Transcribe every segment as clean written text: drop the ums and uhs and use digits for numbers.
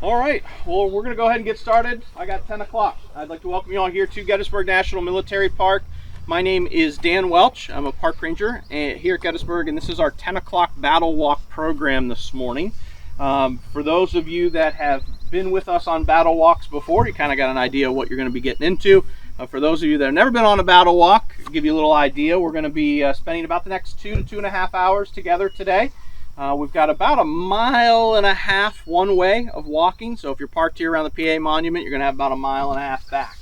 All right, well, we're going to go ahead and get started. I got 10 o'clock. I'd like to welcome you all here to Gettysburg National Military Park. My name is Dan Welch. I'm a park ranger here at Gettysburg, and this is our 10 o'clock battle walk program this morning. For those of you that have been with us on battle walks before, you kind of got an idea of what you're going to be getting into. For those of you that have never been on a battle walk, to give you a little idea, we're going to be spending about the next 2 to 2.5 hours together today. We've got about 1.5 miles one way of walking, so if you're parked here around the PA Monument, you're going to have about 1.5 miles back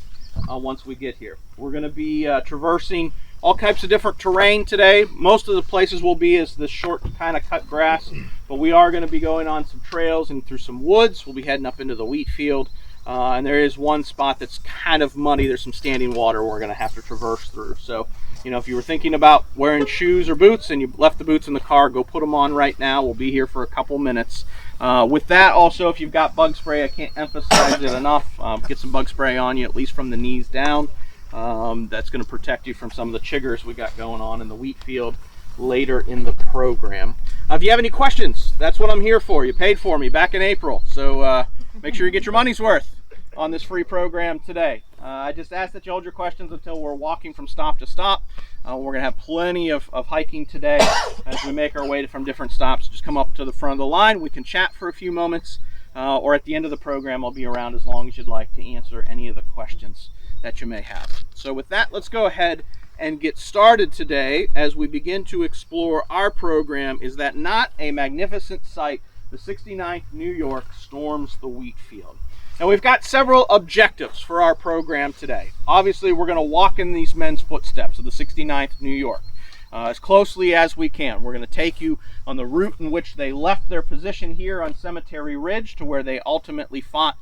once we get here. We're going to be traversing all types of different terrain today. Most of the places will be is the short kind of cut grass, but we are going to be going on some trails and through some woods. We'll be heading up into the Wheatfield, and there is one spot that's kind of muddy. There's some standing water we're going to have to traverse through. So, you know, if you were thinking about wearing shoes or boots and you left the boots in the car, go put them on right now. We'll be here for a couple minutes. With that, also, if you've got bug spray, I can't emphasize it enough. Get some bug spray on you, at least from the knees down. That's going to protect you from some of the chiggers we got going on in the wheat field later in the program. If you have any questions, that's what I'm here for. You paid for me back in April, so make sure you get your money's worth on this free program today. I just ask that you hold your questions until we're walking from stop to stop. We're going to have plenty of hiking today as we make our way from different stops. Just come up to the front of the line. We can chat for a few moments, or at the end of the program, I'll be around as long as you'd like to answer any of the questions that you may have. So with that, let's go ahead and get started today as we begin to explore our program. Is that not a magnificent sight? The 69th New York storms the wheat field. Now, we've got several objectives for our program today. Obviously, we're going to walk in these men's footsteps of the 69th New York as closely as we can. We're going to take you on the route in which they left their position here on Cemetery Ridge to where they ultimately fought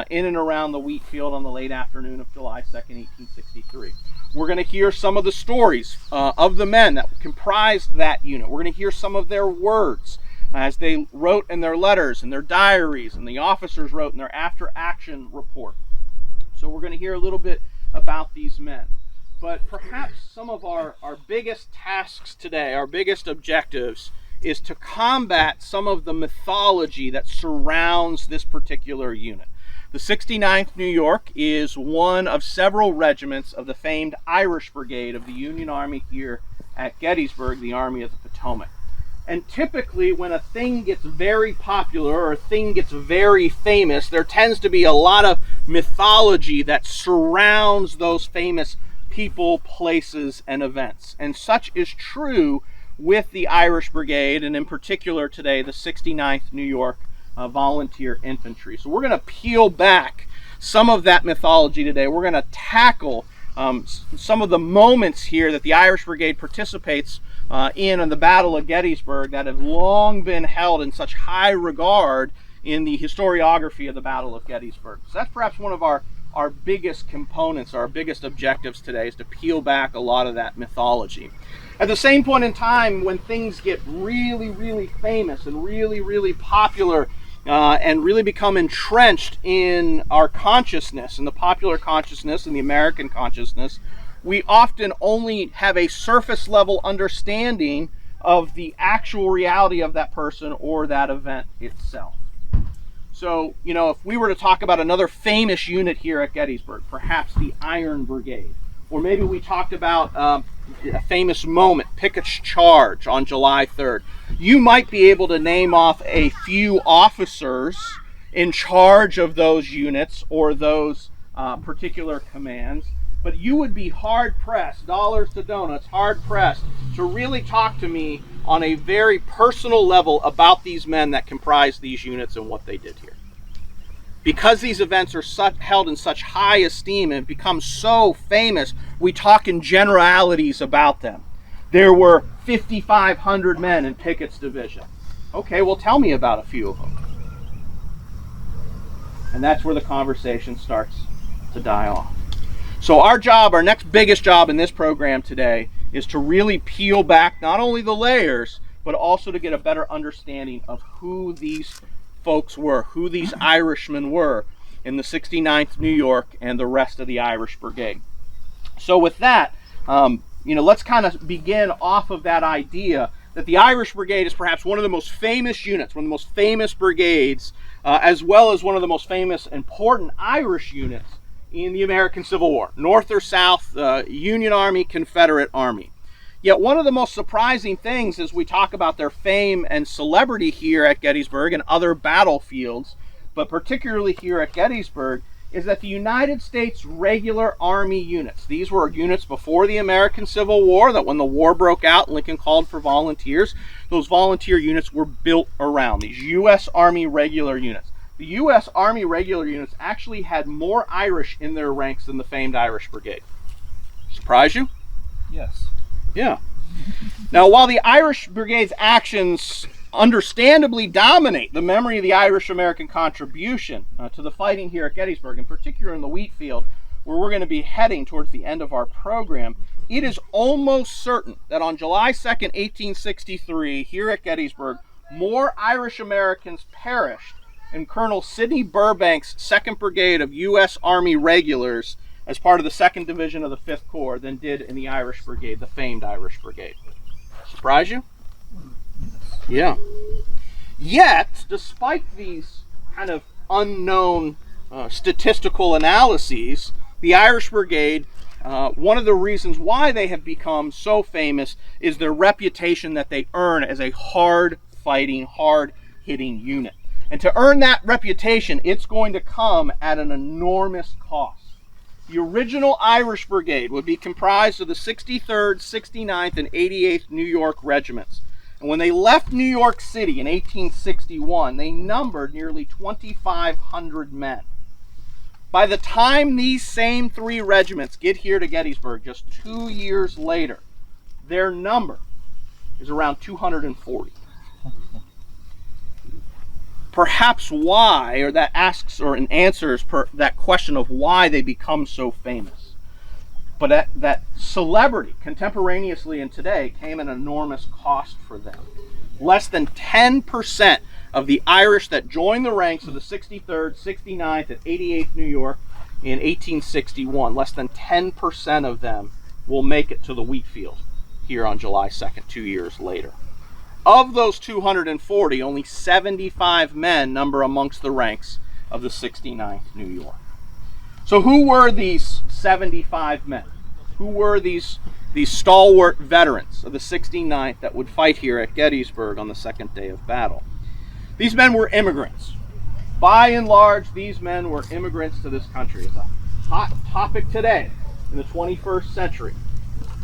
in and around the wheat field on the late afternoon of July 2nd, 1863. We're going to hear some of the stories of the men that comprised that unit. We're going to hear some of their words as they wrote in their letters and their diaries, and the officers wrote in their after-action report. So we're going to hear a little bit about these men. But perhaps some of our biggest tasks today, our biggest objectives, is to combat some of the mythology that surrounds this particular unit. The 69th New York is one of several regiments of the famed Irish Brigade of the Union Army here at Gettysburg, the Army of the Potomac. And typically when a thing gets very popular or a thing gets very famous, there tends to be a lot of mythology that surrounds those famous people, places, and events. And such is true with the Irish Brigade, and in particular today, the 69th New York Volunteer Infantry. So we're going to peel back some of that mythology today. We're going to tackle some of the moments here that the Irish Brigade participates in the Battle of Gettysburg that have long been held in such high regard in the historiography of the Battle of Gettysburg. So that's perhaps one of our biggest components, our biggest objectives today, is to peel back a lot of that mythology. At the same point in time, when things get really, really famous and really, really popular and really become entrenched in our consciousness, in the popular consciousness, in the American consciousness, we often only have a surface level understanding of the actual reality of that person or that event itself. So, you know, if we were to talk about another famous unit here at Gettysburg, perhaps the Iron Brigade, or maybe we talked about a famous moment, Pickett's Charge on July 3rd, you might be able to name off a few officers in charge of those units or those particular commands, but you would be hard-pressed, dollars to donuts, hard-pressed to really talk to me on a very personal level about these men that comprise these units and what they did here. Because these events are held in such high esteem and become so famous, we talk in generalities about them. There were 5,500 men in Pickett's division. Okay, well, tell me about a few of them. And that's where the conversation starts to die off. So our job, our next biggest job in this program today, is to really peel back not only the layers, but also to get a better understanding of who these folks were, who these Irishmen were in the 69th New York and the rest of the Irish Brigade. So with that, let's kind of begin off of that idea that the Irish Brigade is perhaps one of the most famous units, one of the most famous brigades as well as one of the most famous, important Irish units in the American Civil War. North or South, Union Army, Confederate Army. Yet one of the most surprising things as we talk about their fame and celebrity here at Gettysburg and other battlefields, but particularly here at Gettysburg, is that the United States regular Army units, these were units before the American Civil War, that when the war broke out, Lincoln called for volunteers. Those volunteer units were built around these U.S. Army regular units. The U.S. Army regular units actually had more Irish in their ranks than the famed Irish Brigade. Surprise you? Yes. Yeah. Now, while the Irish Brigade's actions understandably dominate the memory of the Irish-American contribution to the fighting here at Gettysburg, in particular in the Wheatfield, where we're going to be heading towards the end of our program, it is almost certain that on July 2nd, 1863, here at Gettysburg, more Irish-Americans perished in Colonel Sidney Burbank's 2nd Brigade of U.S. Army Regulars as part of the 2nd Division of the 5th Corps than did in the Irish Brigade, the famed Irish Brigade. Surprise you? Yeah. Yet, despite these kind of unknown statistical analyses, the Irish Brigade, one of the reasons why they have become so famous is their reputation that they earn as a hard-fighting, hard-hitting unit. And to earn that reputation, it's going to come at an enormous cost. The original Irish Brigade would be comprised of the 63rd, 69th, and 88th New York regiments. And when they left New York City in 1861, they numbered nearly 2,500 men. By the time these same three regiments get here to Gettysburg, just 2 years later, their number is around 240. Perhaps why, or that asks or answers that question of why they become so famous. But that celebrity, contemporaneously and today, came at an enormous cost for them. Less than 10% of the Irish that joined the ranks of the 63rd, 69th, and 88th New York in 1861, less than 10% of them will make it to the Wheatfield here on July 2nd, 2 years later. Of those 240, only 75 men number amongst the ranks of the 69th New York. So who were these 75 men? Who were these stalwart veterans of the 69th that would fight here at Gettysburg on the second day of battle? These men were immigrants. By and large, these men were immigrants to this country. It's a hot topic today in the 21st century,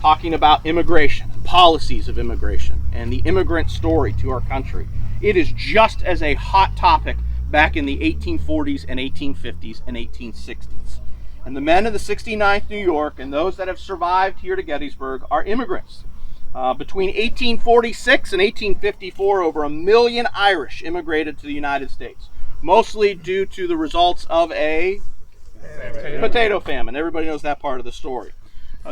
talking about immigration, policies of immigration, and the immigrant story to our country. It is just as a hot topic back in the 1840s and 1850s and 1860s. And the men of the 69th New York and those that have survived here to Gettysburg are immigrants. Between 1846 and 1854, over 1 million Irish immigrated to the United States, mostly due to the results of a potato famine. Everybody knows that part of the story.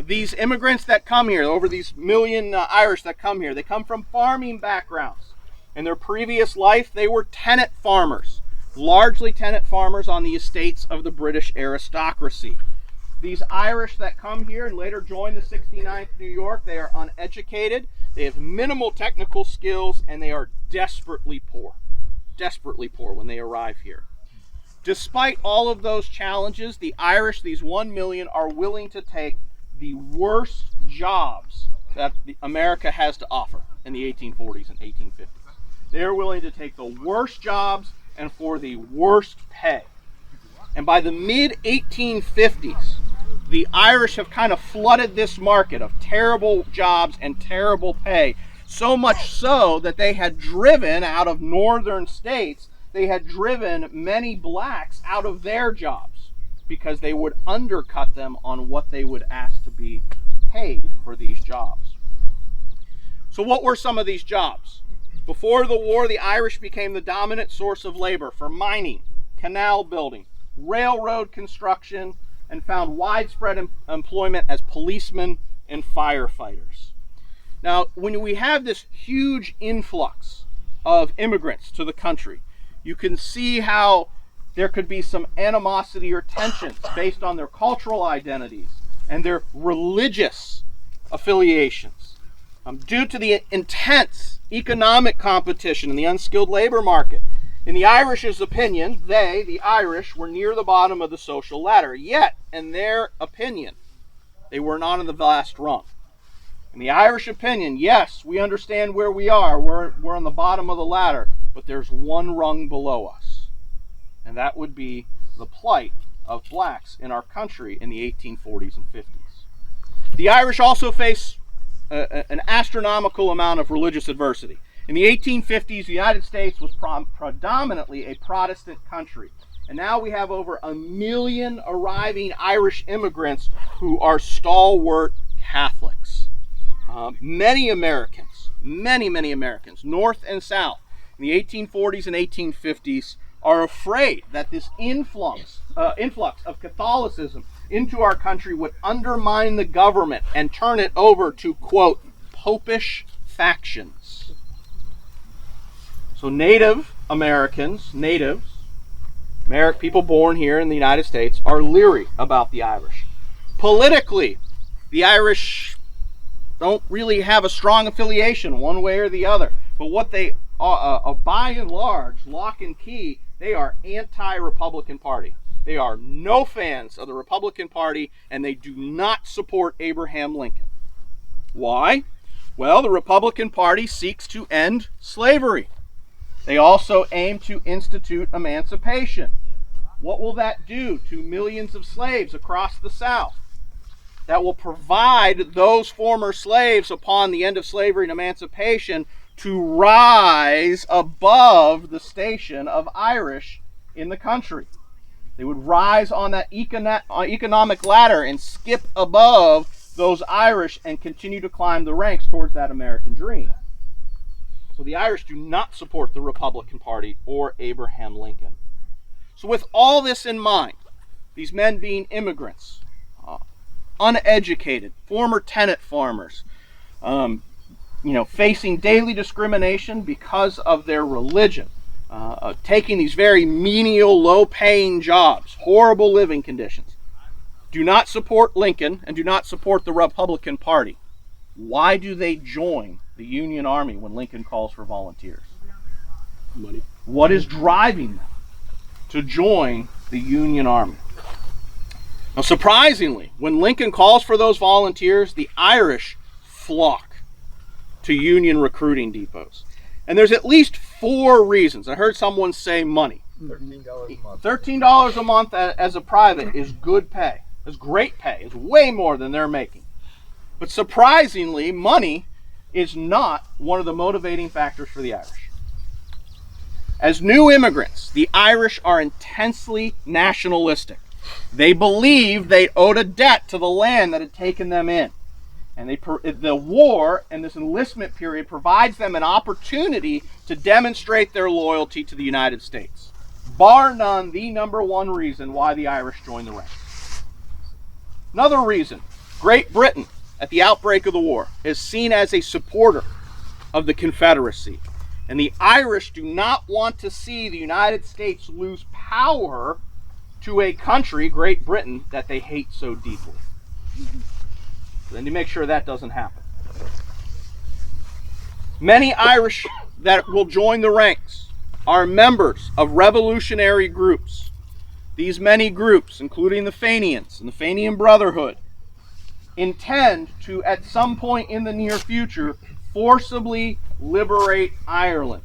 These immigrants that come here, over these million Irish that come here, they come from farming backgrounds. In their previous life, they were tenant farmers, largely tenant farmers on the estates of the British aristocracy. These Irish that come here and later join the 69th New York, they are uneducated, they have minimal technical skills, and they are desperately poor when they arrive here. Despite all of those challenges, the Irish, these 1 million, are willing to take the worst jobs that America has to offer in the 1840s and 1850s. They're willing to take the worst jobs and for the worst pay. And by the mid-1850s, the Irish have kind of flooded this market of terrible jobs and terrible pay, so much so that they had driven out of northern states, they had driven many blacks out of their jobs because they would undercut them on what they would ask to be paid for these jobs. So what were some of these jobs? Before the war, the Irish became the dominant source of labor for mining, canal building, railroad construction, and found widespread employment as policemen and firefighters. Now, when we have this huge influx of immigrants to the country, you can see how there could be some animosity or tensions based on their cultural identities and their religious affiliations. Due to the intense economic competition in the unskilled labor market, In the Irish's opinion, they, the Irish, were near the bottom of the social ladder. Yet, in their opinion, they were not on the last rung. In the Irish opinion, yes, we understand where we are. We're on the bottom of the ladder, but there's one rung below us. And that would be the plight of blacks in our country in the 1840s and 50s. The Irish also face an astronomical amount of religious adversity. In the 1850s, the United States was predominantly a Protestant country. And now we have over 1 million arriving Irish immigrants who are stalwart Catholics. Many Americans, many Americans, North and South, in the 1840s and 1850s, are afraid that this influx of Catholicism into our country would undermine the government and turn it over to, quote, popish factions. So Native Americans, people born here in the United States, are leery about the Irish. Politically, the Irish don't really have a strong affiliation one way or the other. But what they are, by and large, lock and key, they are anti-Republican Party. They are no fans of the Republican Party, and they do not support Abraham Lincoln. Why? Well, the Republican Party seeks to end slavery. They also aim to institute emancipation. What will that do to millions of slaves across the South? That will provide those former slaves, upon the end of slavery and emancipation, to rise above the station of Irish in the country. They would rise on that economic ladder and skip above those Irish and continue to climb the ranks towards that American dream. So the Irish do not support the Republican Party or Abraham Lincoln. So with all this in mind, these men being immigrants, uneducated, former tenant farmers, facing daily discrimination because of their religion, taking these very menial, low-paying jobs, horrible living conditions, do not support Lincoln and do not support the Republican Party. Why do they join the Union Army when Lincoln calls for volunteers? Money. What is driving them to join the Union Army? Now, surprisingly, when Lincoln calls for those volunteers, the Irish flock to Union recruiting depots. And there's at least 4 reasons. I heard someone say money. $13 a month. $13 a month as a private is good pay. It's great pay. It's way more than they're making. But surprisingly, money is not one of the motivating factors for the Irish. As new immigrants, the Irish are intensely nationalistic. They believe they owed a debt to the land that had taken them in. And the war and this enlistment period provides them an opportunity to demonstrate their loyalty to the United States. Bar none, the number one reason why the Irish joined the ranks. Another reason, Great Britain, at the outbreak of the war, is seen as a supporter of the Confederacy. And the Irish do not want to see the United States lose power to a country, Great Britain, that they hate so deeply. So then to make sure that doesn't happen. Many Irish that will join the ranks are members of revolutionary groups. These many groups, including the Fenians and the Fenian Brotherhood, intend to, at some point in the near future, forcibly liberate Ireland.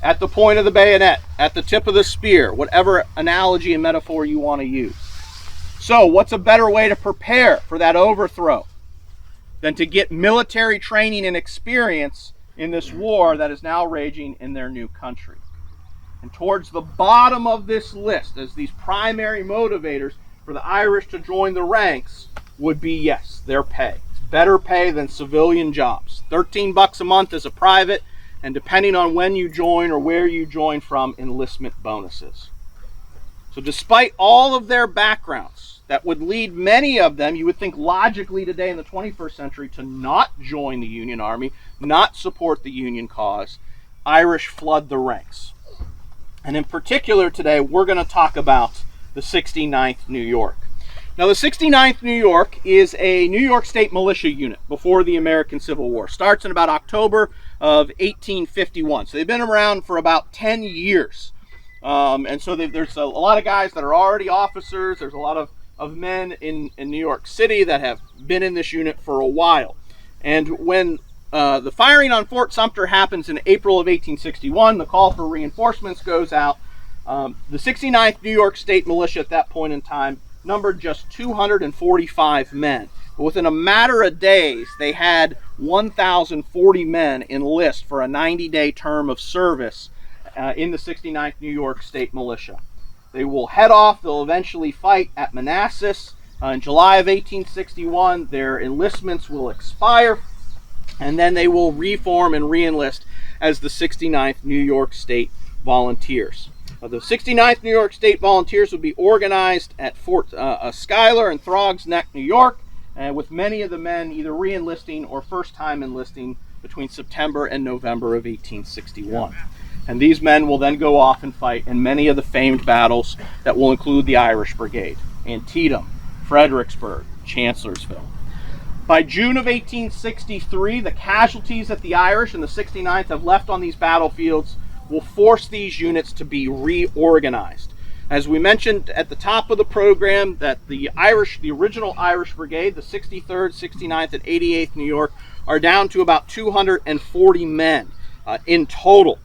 At the point of the bayonet, at the tip of the spear, whatever analogy and metaphor you want to use. So, what's a better way to prepare for that overthrow than to get military training and experience in this war that is now raging in their new country? And towards the bottom of this list, as these primary motivators for the Irish to join the ranks, would be, yes, their pay. It's better pay than civilian jobs. $13 a month as a private, and depending on when you join or where you join from, enlistment bonuses. So despite all of their backgrounds, that would lead many of them, you would think logically today in the 21st century, to not join the Union Army, not support the Union cause, Irish flood the ranks. And in particular today, we're going to talk about the 69th New York. Now, the 69th New York is a New York State militia unit before the American Civil War. Starts in about October of 1851. So they've been around for about 10 years. And so there's a lot of guys that are already officers. There's a lot of men in New York City that have been in this unit for a while. And when the firing on Fort Sumter happens in April of 1861, the call for reinforcements goes out. The 69th New York State Militia at that point in time numbered just 245 men. But within a matter of days, they had 1,040 men enlist for a 90-day term of service in the 69th New York State Militia. They will head off. They'll eventually fight at Manassas. In July of 1861, their enlistments will expire, and then they will reform and re-enlist as the 69th New York State Volunteers. The 69th New York State Volunteers would be organized at Fort Schuyler and Throgs Neck, New York, with many of the men either re-enlisting or first-time enlisting between September and November of 1861. And these men will then go off and fight in many of the famed battles that will include the Irish Brigade, Antietam, Fredericksburg, Chancellorsville. By June of 1863, the casualties that the Irish and the 69th have left on these battlefields will force these units to be reorganized. As we mentioned at the top of the program, that the original Irish Brigade, the 63rd, 69th, and 88th New York, are down to about 240 men in total.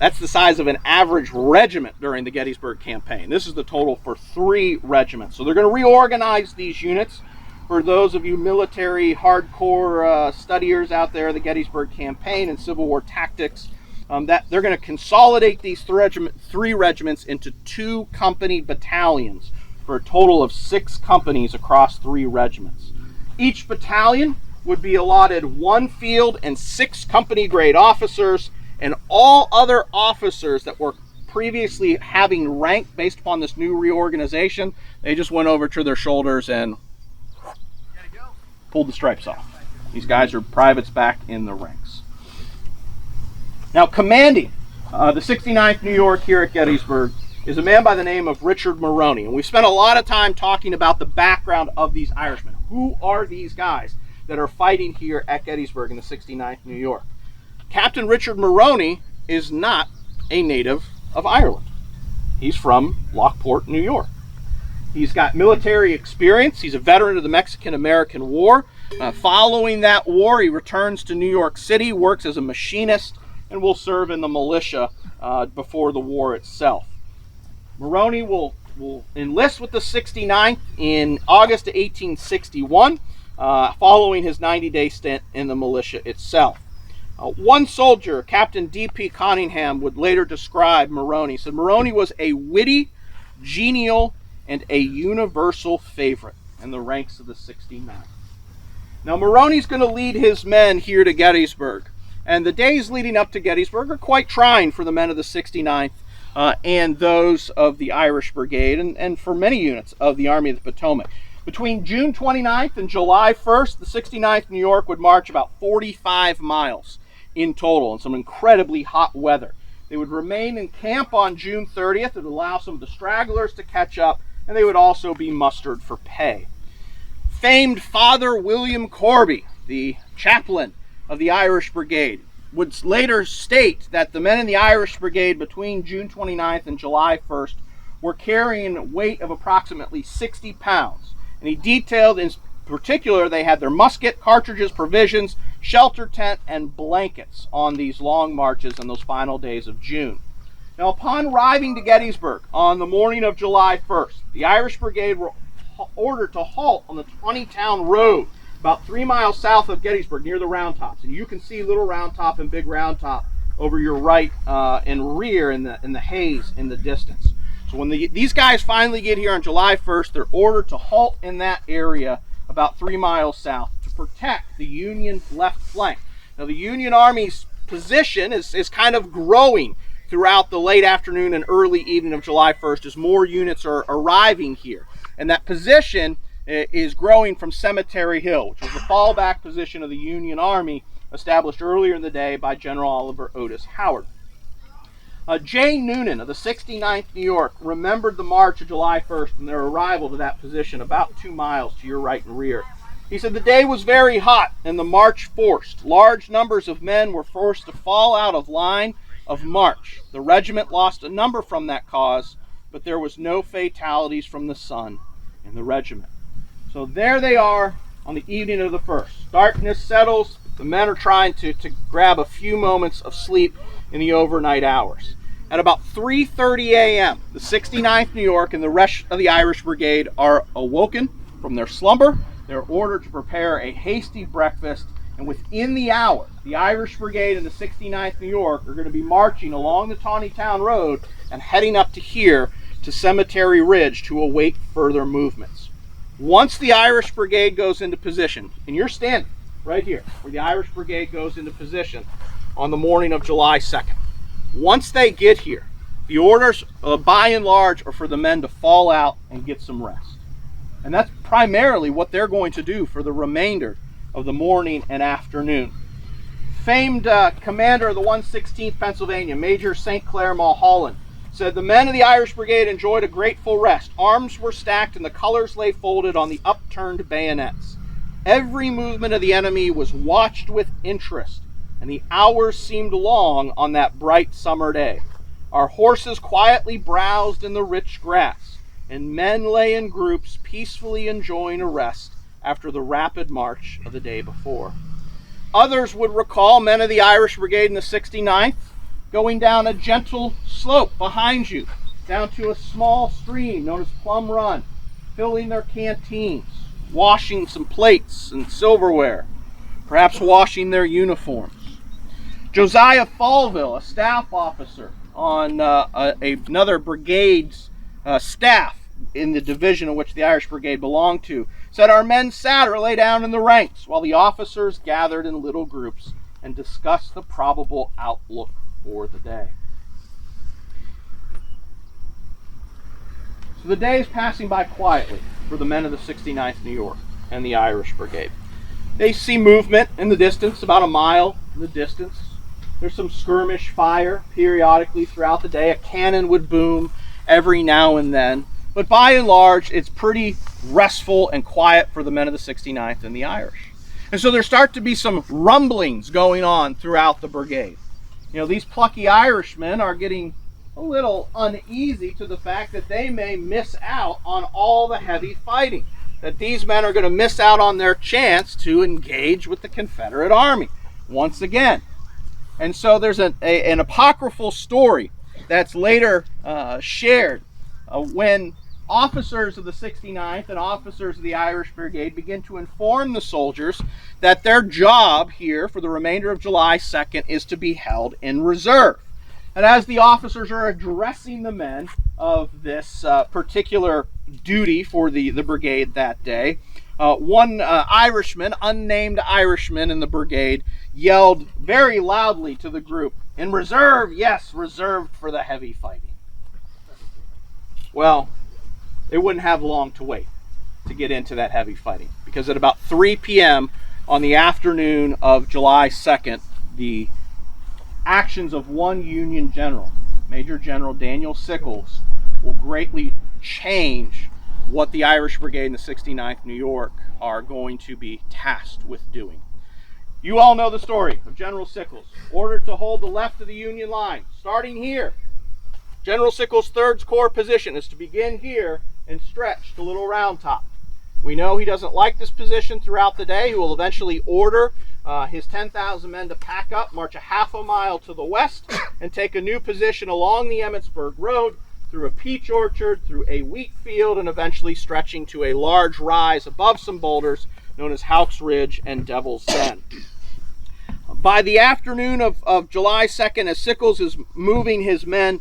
That's the size of an average regiment during the Gettysburg campaign. This is the total for 3 regiments. So they're going to reorganize these units. For those of you military hardcore studiers out there, the Gettysburg campaign and Civil War tactics, that they're going to consolidate these 3 regiments into 2 company battalions for a total of 6 companies across 3 regiments. Each battalion would be allotted 1 field and 6 company grade officers, and all other officers that were previously having rank based upon this new reorganization, they just went over to their shoulders and pulled the stripes off. These guys are privates back in the ranks. Now, commanding the 69th New York here at Gettysburg is a man by the name of Richard Maroney. And we've spent a lot of time talking about the background of these Irishmen. Who are these guys that are fighting here at Gettysburg in the 69th New York? Captain Richard Maroney is not a native of Ireland. He's from Lockport, New York. He's got military experience. He's a veteran of the Mexican-American War. Following that war, he returns to New York City, works as a machinist, and will serve in the militia before the war itself. Maroney will enlist with the 69th in August of 1861, following his 90-day stint in the militia itself. One soldier, Captain D.P. Conyngham, would later describe Maroney. He said Maroney was a witty, genial, and a universal favorite in the ranks of the 69th. Now, Maroney's going to lead his men here to Gettysburg. And the days leading up to Gettysburg are quite trying for the men of the 69th and those of the Irish Brigade and for many units of the Army of the Potomac. Between June 29th and July 1st, the 69th New York would march about 45 miles in total in some incredibly hot weather. They would remain in camp on June 30th. It would allow some of the stragglers to catch up, and they would also be mustered for pay. Famed Father William Corby, the chaplain of the Irish Brigade, would later state that the men in the Irish Brigade between June 29th and July 1st were carrying a weight of approximately 60 pounds. And he detailed in particular they had their musket, cartridges, provisions, shelter tent, and blankets on these long marches in those final days of June. Now, upon arriving to Gettysburg on the morning of July 1st, the Irish Brigade were ordered to halt on the 20-town road about 3 miles south of Gettysburg near the Round Tops. And you can see Little Round Top and Big Round Top over your right and rear in the haze in the distance. So when these guys finally get here on July 1st, they're ordered to halt in that area about 3 miles south to protect the Union left flank. Now, the Union Army's position is kind of growing throughout the late afternoon and early evening of July 1st as more units are arriving here. And that position is growing from Cemetery Hill, which was the fallback position of the Union Army established earlier in the day by General Oliver Otis Howard. J. Noonan of the 69th New York remembered the march of July 1st and their arrival to that position about 2 miles to your right and rear. He said the day was very hot and the march forced. Large numbers of men were forced to fall out of line of march. The regiment lost a number from that cause, but there was no fatalities from the sun in the regiment. So there they are on the evening of the 1st. Darkness settles. The men are trying to grab a few moments of sleep in the overnight hours. At about 3:30 a.m., the 69th New York and the rest of the Irish Brigade are awoken from their slumber. They're ordered to prepare a hasty breakfast, and within the hour, the Irish Brigade and the 69th New York are going to be marching along the Stony Town Road and heading up to here to Cemetery Ridge to await further movements. Once the Irish Brigade goes into position, and you're standing right here where the Irish Brigade goes into position on the morning of July 2nd. Once they get here, the orders, by and large, are for the men to fall out and get some rest. And that's primarily what they're going to do for the remainder of the morning and afternoon. Famed commander of the 116th Pennsylvania, Major St. Clair Mulholland, said the men of the Irish Brigade enjoyed a grateful rest. Arms were stacked and the colors lay folded on the upturned bayonets. Every movement of the enemy was watched with interest, and the hours seemed long on that bright summer day. Our horses quietly browsed in the rich grass, and men lay in groups peacefully enjoying a rest after the rapid march of the day before. Others would recall men of the Irish Brigade in the 69th going down a gentle slope behind you, down to a small stream known as Plum Run, filling their canteens, washing some plates and silverware, perhaps washing their uniforms. Josiah Falville, a staff officer on another brigade's staff in the division in which the Irish Brigade belonged to, said our men sat or lay down in the ranks while the officers gathered in little groups and discussed the probable outlook for the day. So the day is passing by quietly for the men of the 69th New York and the Irish Brigade. They see movement in the distance, about a mile in the distance. There's some skirmish fire periodically throughout the day. A cannon would boom every now and then. But by and large, it's pretty restful and quiet for the men of the 69th and the Irish. And so there start to be some rumblings going on throughout the brigade. You know, these plucky Irishmen are getting a little uneasy to the fact that they may miss out on all the heavy fighting, that these men are going to miss out on their chance to engage with the Confederate Army once again. And so there's an apocryphal story that's later shared when officers of the 69th and officers of the Irish Brigade begin to inform the soldiers that their job here for the remainder of July 2nd is to be held in reserve. And as the officers are addressing the men of this particular duty for the brigade that day, one Irishman, unnamed Irishman in the brigade, yelled very loudly to the group, "In reserve, yes, reserved for the heavy fighting." Well, they wouldn't have long to wait to get into that heavy fighting, because at about 3 p.m. on the afternoon of July 2nd, the actions of one Union general, Major General Daniel Sickles, will greatly change what the Irish Brigade and the 69th New York are going to be tasked with doing. You all know the story of General Sickles, ordered to hold the left of the Union line, starting here. General Sickles' 3rd Corps position is to begin here and stretch to Little Round Top. We know he doesn't like this position throughout the day. He will eventually order his 10,000 men to pack up, march a half a mile to the west, and take a new position along the Emmitsburg Road, through a peach orchard, through a wheat field, and eventually stretching to a large rise above some boulders known as Houck's Ridge and Devil's Den. By the afternoon of July 2nd, as Sickles is moving his men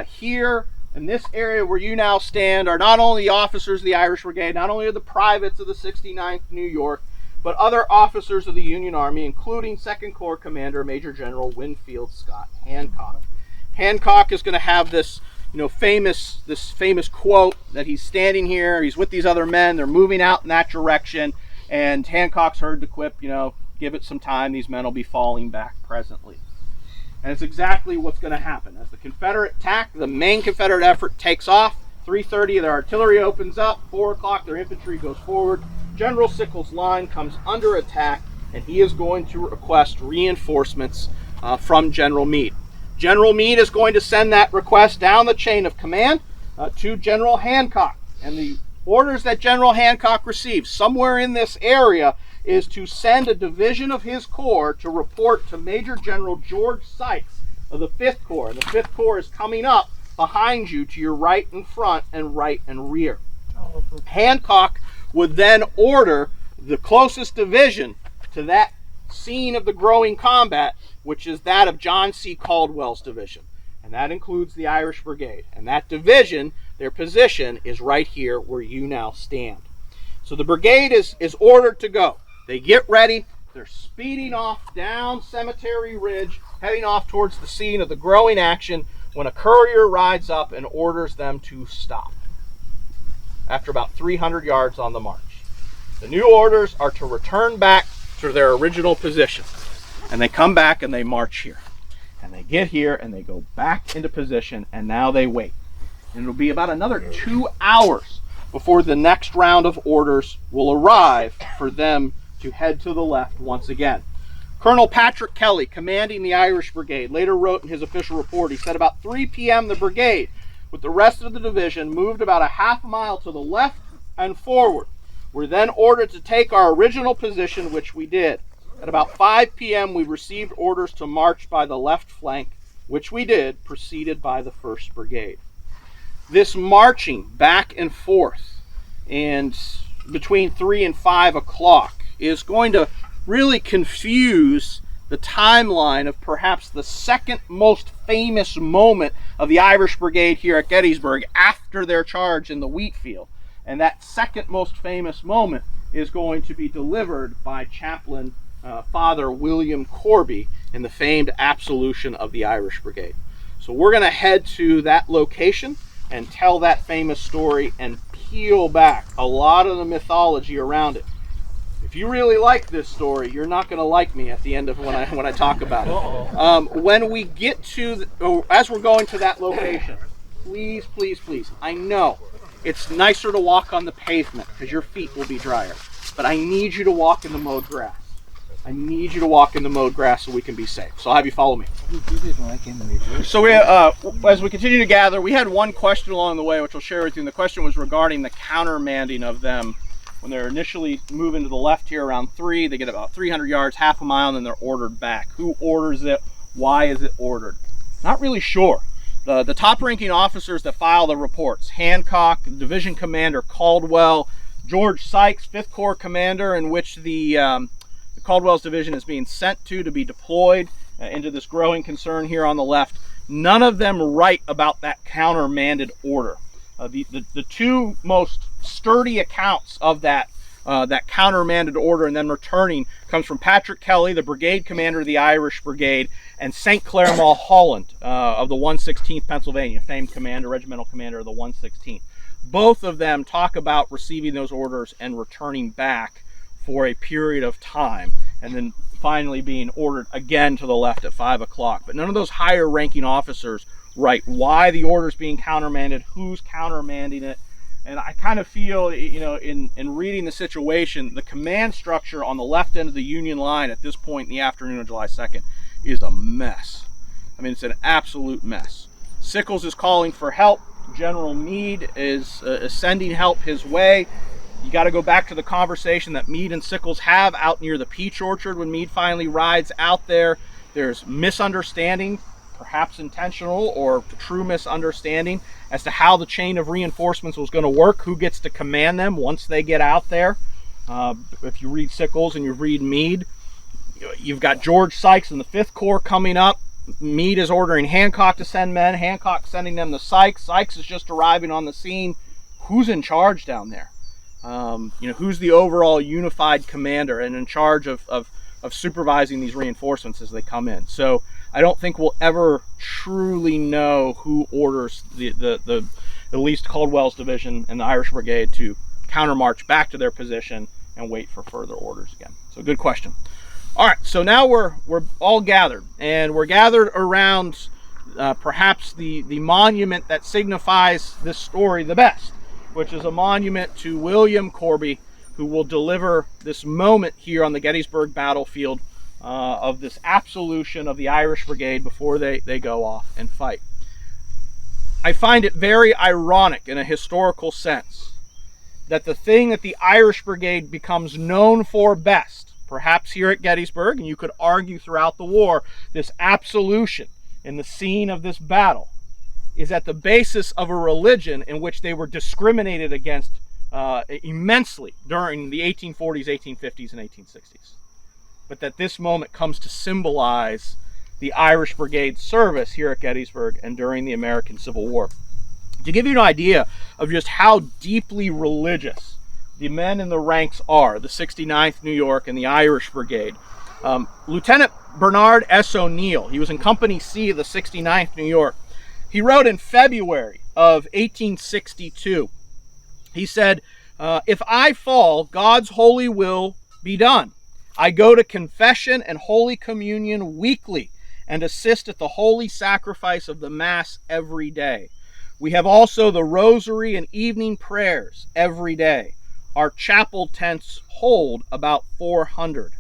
here in this area where you now stand, are not only the officers of the Irish Brigade, not only are the privates of the 69th New York, but other officers of the Union Army, including 2nd Corps Commander Major General Winfield Scott Hancock. Hancock is going to have this famous quote that he's standing here, he's with these other men, they're moving out in that direction, and Hancock's heard the quip, give it some time, these men will be falling back presently. And it's exactly what's going to happen. As the Confederate attack, the main Confederate effort takes off, 3:30 their artillery opens up, 4 o'clock their infantry goes forward, General Sickles' line comes under attack, and he is going to request reinforcements from General Meade. General Meade is going to send that request down the chain of command to General Hancock. And the orders that General Hancock receives somewhere in this area is to send a division of his corps to report to Major General George Sykes of the 5th Corps. And the 5th Corps is coming up behind you to your right and front and right and rear. Hancock would then order the closest division to that scene of the growing combat, which is that of John C. Caldwell's division. And that includes the Irish Brigade. And that division, their position, is right here where you now stand. So the brigade is ordered to go. They get ready. They're speeding off down Cemetery Ridge, heading off towards the scene of the growing action, when a courier rides up and orders them to stop after about 300 yards on the march. The new orders are to return back to their original position. And they come back and they march here. And they get here and they go back into position, and now they wait. And it'll be about another 2 hours before the next round of orders will arrive for them to head to the left once again. Colonel Patrick Kelly, commanding the Irish Brigade, later wrote in his official report, he said, about 3 p.m. the brigade, with the rest of the division, moved about a half mile to the left and forward. We're then ordered to take our original position, which we did. At about 5 p.m. we received orders to march by the left flank, which we did, preceded by the 1st Brigade. This marching back and forth and between 3 and 5 o'clock is going to really confuse the timeline of perhaps the second most famous moment of the Irish Brigade here at Gettysburg after their charge in the Wheatfield. And that second most famous moment is going to be delivered by Chaplain Father William Corby in the famed Absolution of the Irish Brigade. So we're going to head to that location and tell that famous story and peel back a lot of the mythology around it. If you really like this story, you're not going to like me at the end of when I talk about it. When we get to, as we're going to that location, please, please, please, I know it's nicer to walk on the pavement because your feet will be drier, but I need you to walk in the mowed grass. I need you to walk in the mowed grass so we can be safe. So I'll have you follow me. So we, as we continue to gather, we had one question along the way, which I'll share with you. And the question was regarding the countermanding of them. When they're initially moving to the left here around 3, they get about 300 yards, half a mile, and then they're ordered back. Who orders it? Why is it ordered? Not really sure. The top-ranking officers that file the reports, Hancock, Division Commander Caldwell, George Sykes, 5th Corps Commander, in which the Caldwell's division is being sent to be deployed into this growing concern here on the left. None of them write about that countermanded order. The two most sturdy accounts of that countermanded order and then returning comes from Patrick Kelly, the brigade commander of the Irish Brigade, and St. Clair Mulholland of the 116th Pennsylvania, famed commander, regimental commander of the 116th. Both of them talk about receiving those orders and returning back for a period of time, and then finally being ordered again to the left at 5 o'clock. But none of those higher ranking officers write why the order is being countermanded, who's countermanding it. And I kind of feel, in reading the situation, the command structure on the left end of the Union line at this point in the afternoon of July 2nd is a mess. I mean, it's an absolute mess. Sickles is calling for help. General Meade is sending help his way. You got to go back to the conversation that Meade and Sickles have out near the peach orchard when Meade finally rides out there. There's misunderstanding, perhaps intentional or true misunderstanding, as to how the chain of reinforcements was going to work, who gets to command them once they get out there. If you read Sickles and you read Meade, you've got George Sykes and the 5th Corps coming up. Meade is ordering Hancock to send men. Hancock sending them to Sykes. Sykes is just arriving on the scene. Who's in charge down there? Who's the overall unified commander and in charge of supervising these reinforcements as they come in? So I don't think we'll ever truly know who orders at least Caldwell's division and the Irish Brigade to countermarch back to their position and wait for further orders again. So good question. All right, so now we're all gathered, and we're gathered around perhaps the monument that signifies this story the best, which is a monument to William Corby, who will deliver this moment here on the Gettysburg battlefield of this absolution of the Irish Brigade before they go off and fight. I find it very ironic in a historical sense that the thing that the Irish Brigade becomes known for best, perhaps here at Gettysburg, and you could argue throughout the war, this absolution in the scene of this battle, is at the basis of a religion in which they were discriminated against immensely during the 1840s, 1850s, and 1860s. But that this moment comes to symbolize the Irish Brigade service here at Gettysburg and during the American Civil War. To give you an idea of just how deeply religious the men in the ranks are, the 69th New York and the Irish Brigade, Lieutenant Bernard S. O'Neill, he was in Company C of the 69th New York, he wrote in February of 1862, he said, "If I fall, God's holy will be done. I go to confession and Holy Communion weekly and assist at the holy sacrifice of the Mass every day. We have also the rosary and evening prayers every day. Our chapel tents hold about 400.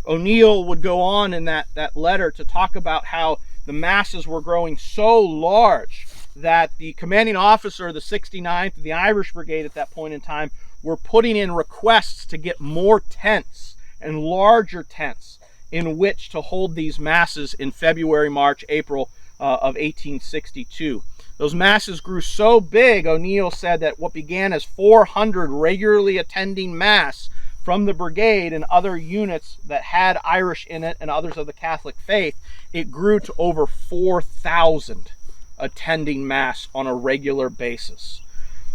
O'Neill would go on in that letter to talk about how the masses were growing so large that the commanding officer of the 69th, the Irish Brigade at that point in time, were putting in requests to get more tents and larger tents in which to hold these masses in February, March, April of 1862. Those masses grew so big, O'Neill said, that what began as 400 regularly attending Mass from the brigade and other units that had Irish in it and others of the Catholic faith, it grew to over 4,000 attending Mass on a regular basis.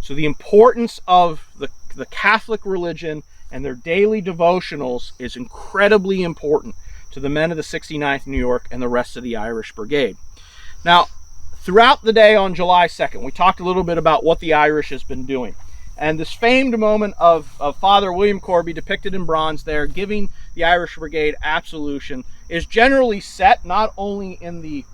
So the importance of the Catholic religion and their daily devotionals is incredibly important to the men of the 69th New York and the rest of the Irish Brigade. Now, throughout the day on July 2nd, we talked a little bit about what the Irish has been doing. And this famed moment of Father William Corby, depicted in bronze there, giving the Irish Brigade absolution, is generally set not only in the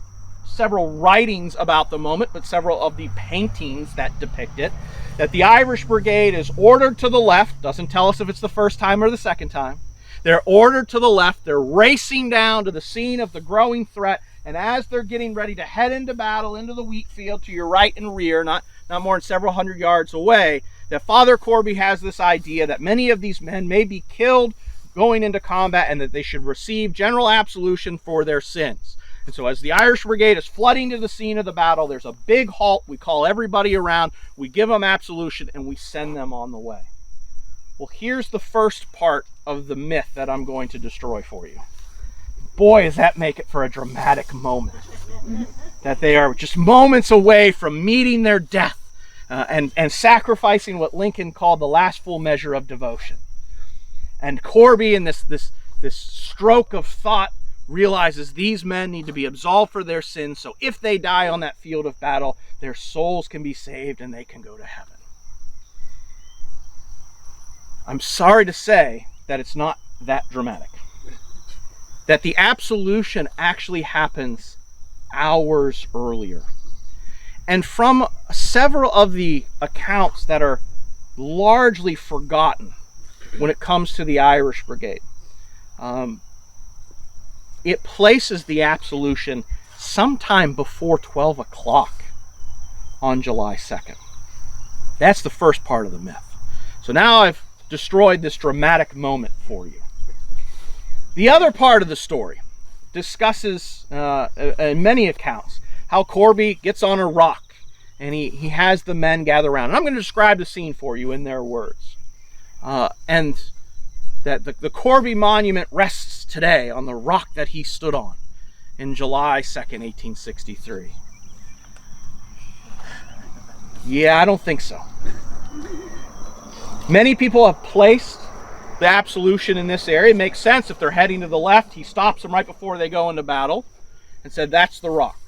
several writings about the moment, but several of the paintings that depict it, that the Irish Brigade is ordered to the left. Doesn't tell us if it's the first time or the second time. They're ordered to the left. They're racing down to the scene of the growing threat. And as they're getting ready to head into battle, into the Wheatfield to your right and rear, not more than several hundred yards away, that Father Corby has this idea that many of these men may be killed going into combat and that they should receive general absolution for their sins. And so as the Irish Brigade is flooding to the scene of the battle, there's a big halt. We call everybody around, we give them absolution, and we send them on the way. Well, here's the first part of the myth that I'm going to destroy for you. Boy, does that make it for a dramatic moment. That they are just moments away from meeting their death and sacrificing what Lincoln called the last full measure of devotion. And Corby, in this stroke of thought, realizes these men need to be absolved for their sins, so if they die on that field of battle, their souls can be saved and they can go to heaven. I'm sorry to say that it's not that dramatic. That the absolution actually happens hours earlier. And from several of the accounts that are largely forgotten when it comes to the Irish Brigade, it places the absolution sometime before 12 o'clock on July 2nd. That's the first part of the myth. So now I've destroyed this dramatic moment for you. The other part of the story discusses, in many accounts, how Corby gets on a rock and he has the men gather around. And I'm going to describe the scene for you in their words. And that the Corby monument rests today on the rock that he stood on in July 2nd, 1863. Yeah, I don't think so. Many people have placed the absolution in this area. It makes sense. If they're heading to the left, he stops them right before they go into battle and said, that's the rock.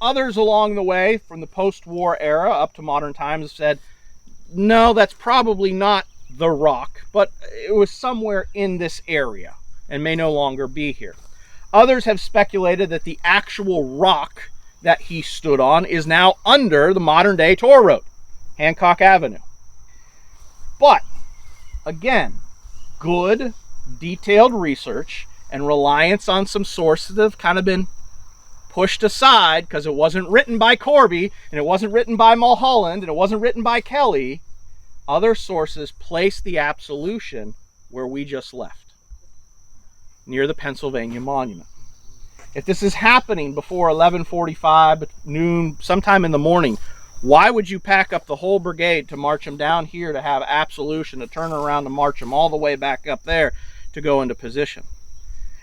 Others along the way, from the post-war era up to modern times, have said, no, that's probably not the rock, but it was somewhere in this area and may no longer be here. Others have speculated that the actual rock that he stood on is now under the modern-day Tor Road, Hancock Avenue. But again, good, detailed research and reliance on some sources that have kind of been pushed aside because it wasn't written by Corby, and it wasn't written by Mulholland, and it wasn't written by Kelly. Other sources place the Absolution where we just left, near the Pennsylvania Monument. If this is happening before 11:45, noon, sometime in the morning, why would you pack up the whole brigade to march them down here to have Absolution, to turn around to march them all the way back up there to go into position?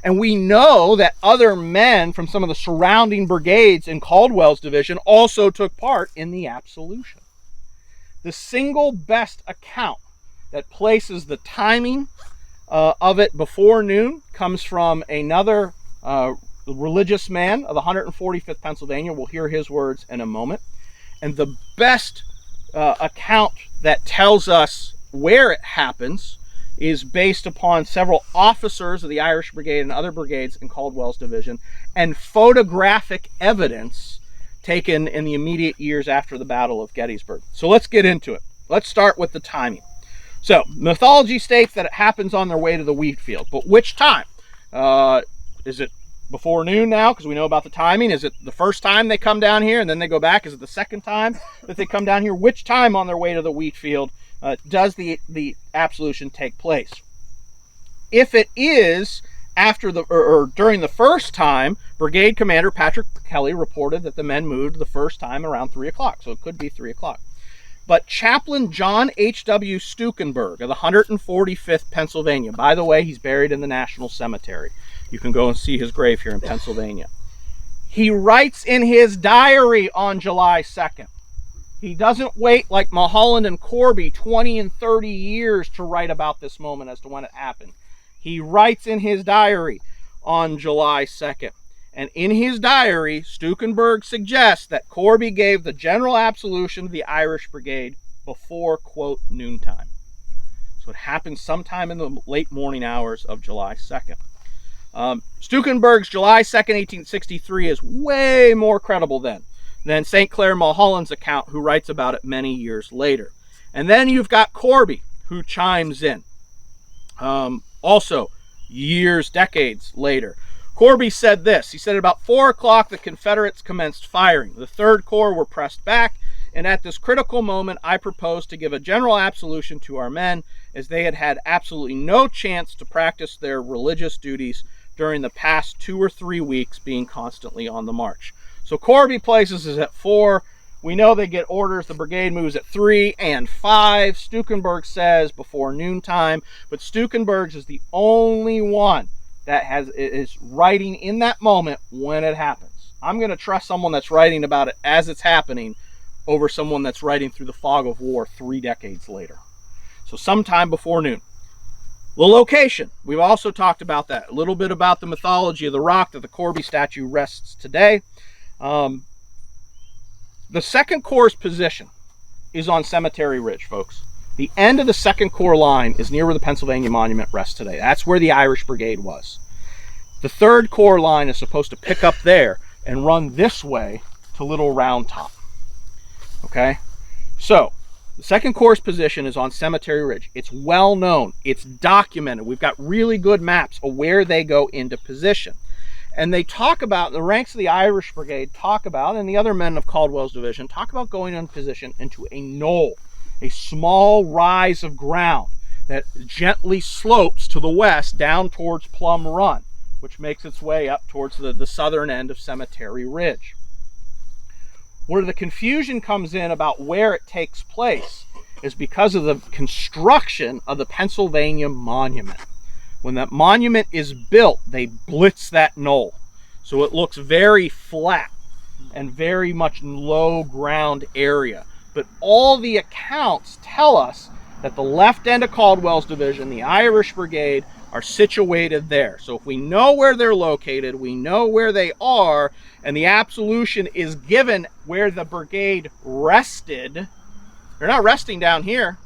And we know that other men from some of the surrounding brigades in Caldwell's division also took part in the Absolution. The single best account that places the timing of it before noon comes from another religious man of the 145th Pennsylvania. We'll hear his words in a moment. And the best account that tells us where it happens is based upon several officers of the Irish Brigade and other brigades in Caldwell's division, and photographic evidence taken in the immediate years after the Battle of Gettysburg. So let's get into it. Let's start with the timing. So, mythology states that it happens on their way to the Wheatfield, but which time? Is it before noon now, because we know about the timing? Is it the first time they come down here and then they go back? Is it the second time that they come down here? Which time on their way to the Wheatfield does the Absolution take place? If it is after the or during the first time, Brigade Commander Patrick Kelly reported that the men moved the first time around 3 o'clock, so it could be 3 o'clock. But Chaplain John H.W. Stukenberg of the 145th Pennsylvania, by the way, he's buried in the National Cemetery. You can go and see his grave here in Pennsylvania. He writes in his diary on July 2nd. He doesn't wait like Mulholland and Corby 20 and 30 years to write about this moment as to when it happened. He writes in his diary on July 2nd. And in his diary, Stukenberg suggests that Corby gave the general absolution to the Irish Brigade before, quote, noontime. So it happened sometime in the late morning hours of July 2nd. Stukenberg's July 2nd, 1863 is way more credible than St. Clair Mulholland's account, who writes about it many years later. And then you've got Corby, who chimes in. Also, decades later. Corby said this. He said, about 4 o'clock, the Confederates commenced firing. The 3rd Corps were pressed back, and at this critical moment, I proposed to give a general absolution to our men, as they had had absolutely no chance to practice their religious duties during the past 2 or 3 weeks, being constantly on the march. So Corby places is at 4. We know they get orders. The brigade moves at 3 and 5. Stukenberg says before noontime, but Stukenberg is the only one that is writing in that moment when it happens. I'm going to trust someone that's writing about it as it's happening over someone that's writing through the fog of war 3 decades later. So sometime before noon. The location, we've also talked about that. A little bit about the mythology of the rock that the Corby statue rests today. The 2nd Corps' position is on Cemetery Ridge, folks. The end of the 2nd Corps line is near where the Pennsylvania Monument rests today. That's where the Irish Brigade was. The 3rd Corps line is supposed to pick up there and run this way to Little Round Top. Okay? So, the 2nd Corps' position is on Cemetery Ridge. It's well known. It's documented. We've got really good maps of where they go into position. And they talk about, the ranks of the Irish Brigade talk about, and the other men of Caldwell's division talk about going in position into a knoll, a small rise of ground that gently slopes to the west down towards Plum Run, which makes its way up towards the southern end of Cemetery Ridge. Where the confusion comes in about where it takes place is because of the construction of the Pennsylvania Monument. When that monument is built, they blitz that knoll. So it looks very flat and very much low ground area. But all the accounts tell us that the left end of Caldwell's division, the Irish Brigade, are situated there. So if we know where they're located, we know where they are, and the absolution is given where the brigade rested. They're not resting down here.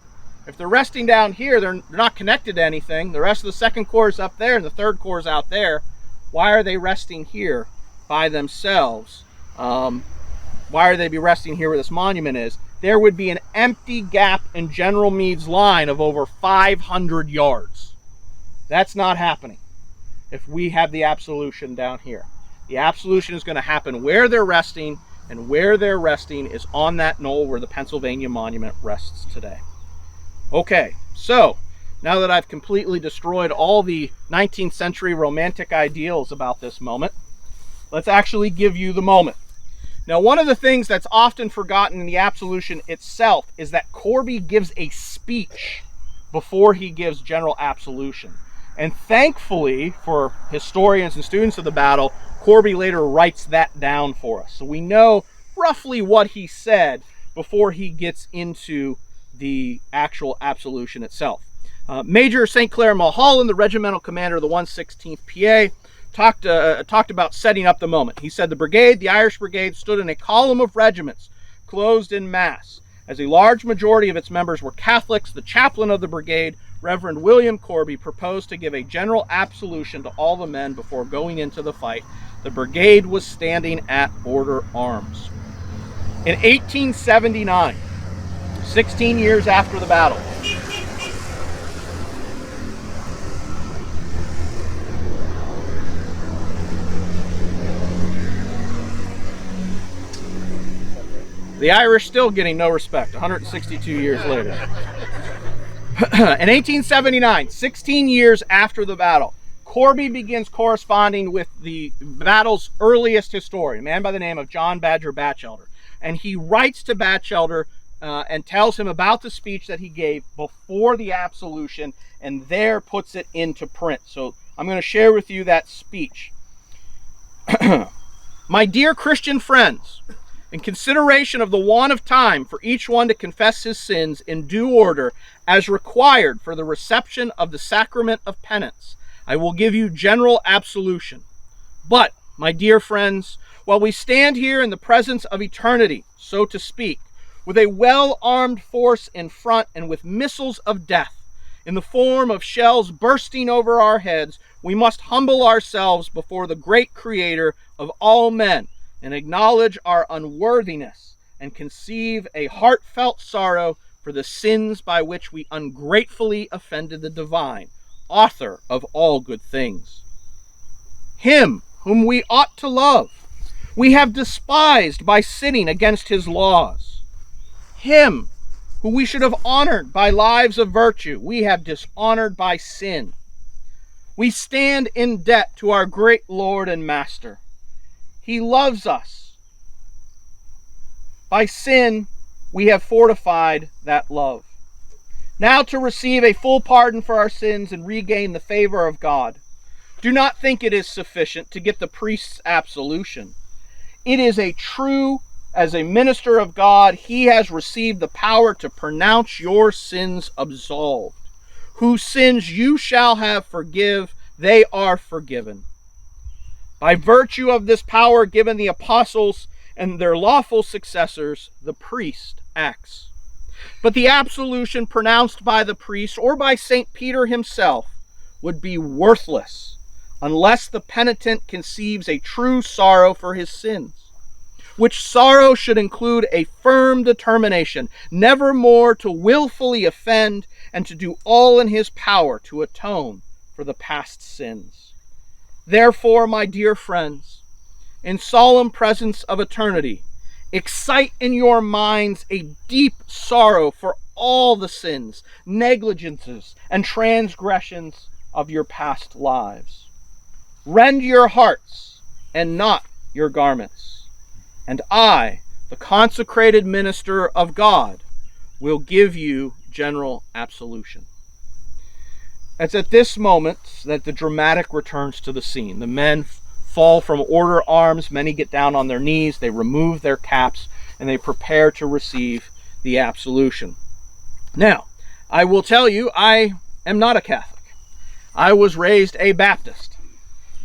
If they're resting down here, they're not connected to anything. The rest of the 2nd Corps is up there and the 3rd Corps is out there. Why are they resting here by themselves? why would they be resting here where this monument is? There would be an empty gap in General Meade's line of over 500 yards. That's not happening if we have the Absolution down here. The Absolution is going to happen where they're resting, and where they're resting is on that knoll where the Pennsylvania Monument rests today. Okay, so now that I've completely destroyed all the 19th century romantic ideals about this moment, let's actually give you the moment. Now, one of the things that's often forgotten in the Absolution itself is that Corby gives a speech before he gives general absolution. And thankfully, for historians and students of the battle, Corby later writes that down for us. So we know roughly what he said before he gets into the actual absolution itself. Major St. Clair Mulholland, the regimental commander of the 116th PA, talked about setting up the moment. He said the brigade, the Irish Brigade, stood in a column of regiments closed in mass. As a large majority of its members were Catholics, the chaplain of the brigade, Reverend William Corby, proposed to give a general absolution to all the men before going into the fight. The brigade was standing at order arms. In 1879, 16 years after the battle, the Irish still getting no respect 162 years later. In 1879, 16 years after the battle, Corby begins corresponding with the battle's earliest historian, a man by the name of John Badger Batchelder. And he writes to Batchelder and tells him about the speech that he gave before the Absolution, and there puts it into print. So I'm going to share with you that speech. My dear Christian friends, in consideration of the want of time for each one to confess his sins in due order as required for the reception of the sacrament of penance, I will give you general absolution. But, my dear friends, while we stand here in the presence of eternity, so to speak, with a well-armed force in front and with missiles of death, in the form of shells bursting over our heads, we must humble ourselves before the great Creator of all men, and acknowledge our unworthiness, and conceive a heartfelt sorrow for the sins by which we ungratefully offended the divine, author of all good things. Him whom we ought to love, we have despised by sinning against his laws. Him who we should have honored by lives of virtue, we have dishonored by sin. We stand in debt to our great Lord and Master. He loves us. By sin, we have fortified that love. Now to receive a full pardon for our sins and regain the favor of God, do not think it is sufficient to get the priest's absolution. It is a true, as a minister of God, he has received the power to pronounce your sins absolved. Whose sins you shall have forgive, they are forgiven. By virtue of this power given the apostles and their lawful successors, the priest acts. But the absolution pronounced by the priest or by St. Peter himself would be worthless unless the penitent conceives a true sorrow for his sins, which sorrow should include a firm determination never more to willfully offend and to do all in his power to atone for the past sins. Therefore, my dear friends, in solemn presence of eternity, excite in your minds a deep sorrow for all the sins, negligences, and transgressions of your past lives. Rend your hearts and not your garments, and I, the consecrated minister of God, will give you general absolution. It's at this moment that the dramatic returns to the scene. The men fall from order arms, many get down on their knees, they remove their caps, and they prepare to receive the absolution. Now, I will tell you, I am not a Catholic. I was raised a Baptist.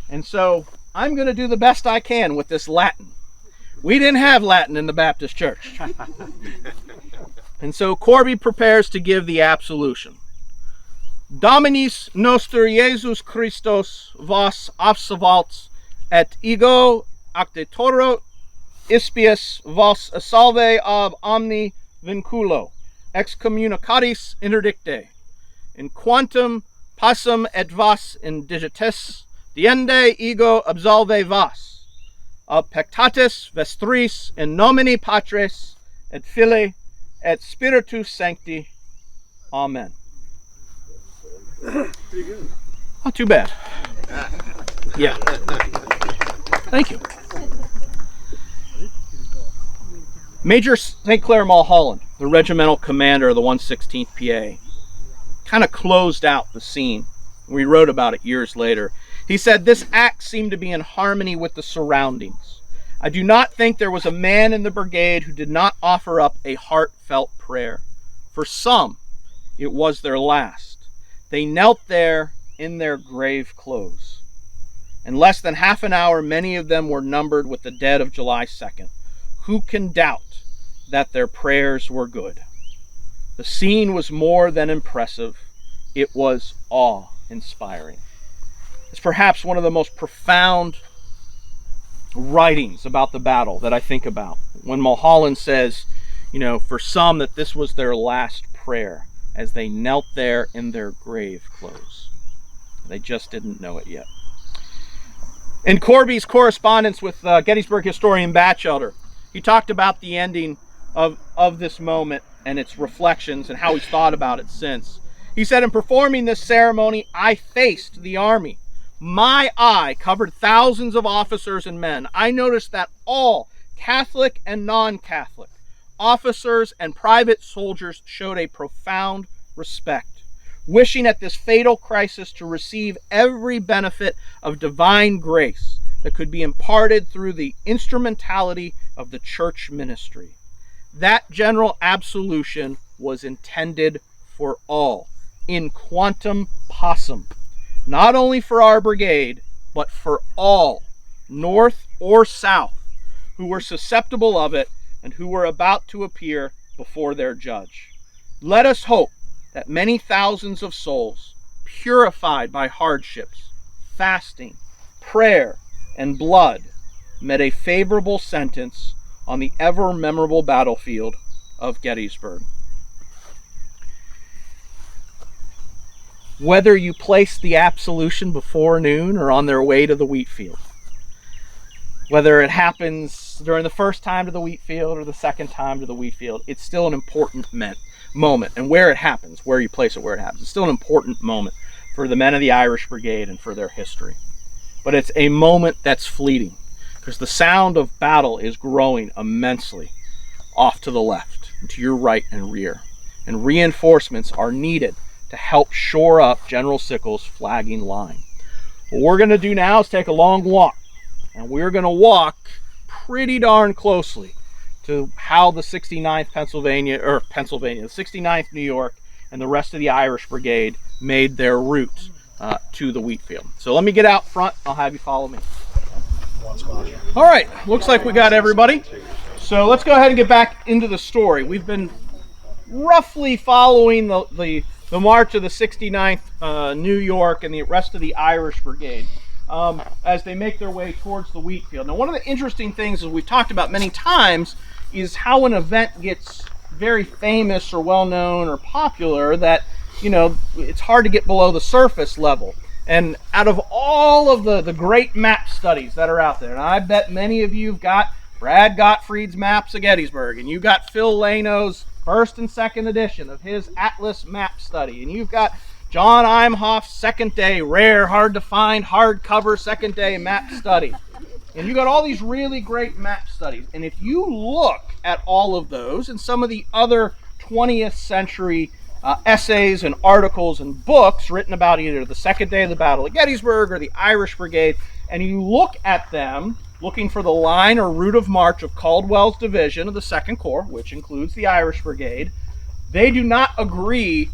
And so I'm going to do the best I can with this Latin. We didn't have Latin in the Baptist church. And so Corby prepares to give the absolution. Dominis noster Jesus Christos vos absolvalt et ego actetoro ispius vos salve ab omni vinculo, excommunicatis interdicte, in quantum passum et vas indigites, diende ego absolve vas, ab pectatis vestris in nomine Patris et Filii et Spiritus Sancti. Amen. Pretty good. Not too bad. Yeah. Thank you. Major St. Clair Mulholland, the regimental commander of the 116th PA, kind of closed out the scene. We wrote about it years later. He said, "This act seemed to be in harmony with the surroundings. I do not think there was a man in the brigade who did not offer up a heartfelt prayer. For some, it was their last. They knelt there in their grave clothes. In less than half an hour, many of them were numbered with the dead of July 2nd. Who can doubt that their prayers were good? The scene was more than impressive. It was awe-inspiring." It's perhaps one of the most profound writings about the battle that I think about. When Mulholland says, for some that this was their last prayer as they knelt there in their grave clothes. They just didn't know it yet. In Corby's correspondence with Gettysburg historian Batchelder, he talked about the ending of this moment and its reflections and how he's thought about it since. He said, "In performing this ceremony, I faced the army. My eye covered thousands of officers and men. I noticed that all, Catholic and non-Catholic, officers and private soldiers showed a profound respect, wishing at this fatal crisis to receive every benefit of divine grace that could be imparted through the instrumentality of the church ministry. That general absolution was intended for all, in quantum possum, not only for our brigade, but for all, north or south, who were susceptible of it and who were about to appear before their judge. Let us hope that many thousands of souls, purified by hardships, fasting, prayer, and blood, met a favorable sentence on the ever-memorable battlefield of Gettysburg." Whether you place the absolution before noon or on their way to the Wheatfield, whether it happens during the first time to the Wheatfield or the second time to the Wheatfield, it's still an important moment. And where it happens, where you place it, where it happens, it's still an important moment for the men of the Irish Brigade and for their history. But it's a moment that's fleeting, because the sound of battle is growing immensely off to the left and to your right and rear. And reinforcements are needed to help shore up General Sickles' flagging line. What we're going to do now is take a long walk. And we're going to walk pretty darn closely to how the 69th the 69th New York and the rest of the Irish Brigade made their route to the Wheatfield. So let me get out front. I'll have you follow me. All right, looks like we got everybody. So let's go ahead and get back into the story. We've been roughly following the march of the 69th New York and the rest of the Irish Brigade as they make their way towards the Wheatfield. Now, one of the interesting things, as we've talked about many times, is how an event gets very famous or well-known or popular that, it's hard to get below the surface level. And out of all of the great map studies that are out there, and I bet many of you have got Brad Gottfried's Maps of Gettysburg, and you've got Phil Lano's first and second edition of his Atlas map study, and you've got John Imhoff's second day, rare, hard to find, hardcover second day map study. And you got all these really great map studies. And if you look at all of those and some of the other 20th century essays and articles and books written about either the second day of the Battle of Gettysburg or the Irish Brigade, and you look at them looking for the line or route of march of Caldwell's division of the 2nd Corps, which includes the Irish Brigade, they do not agree,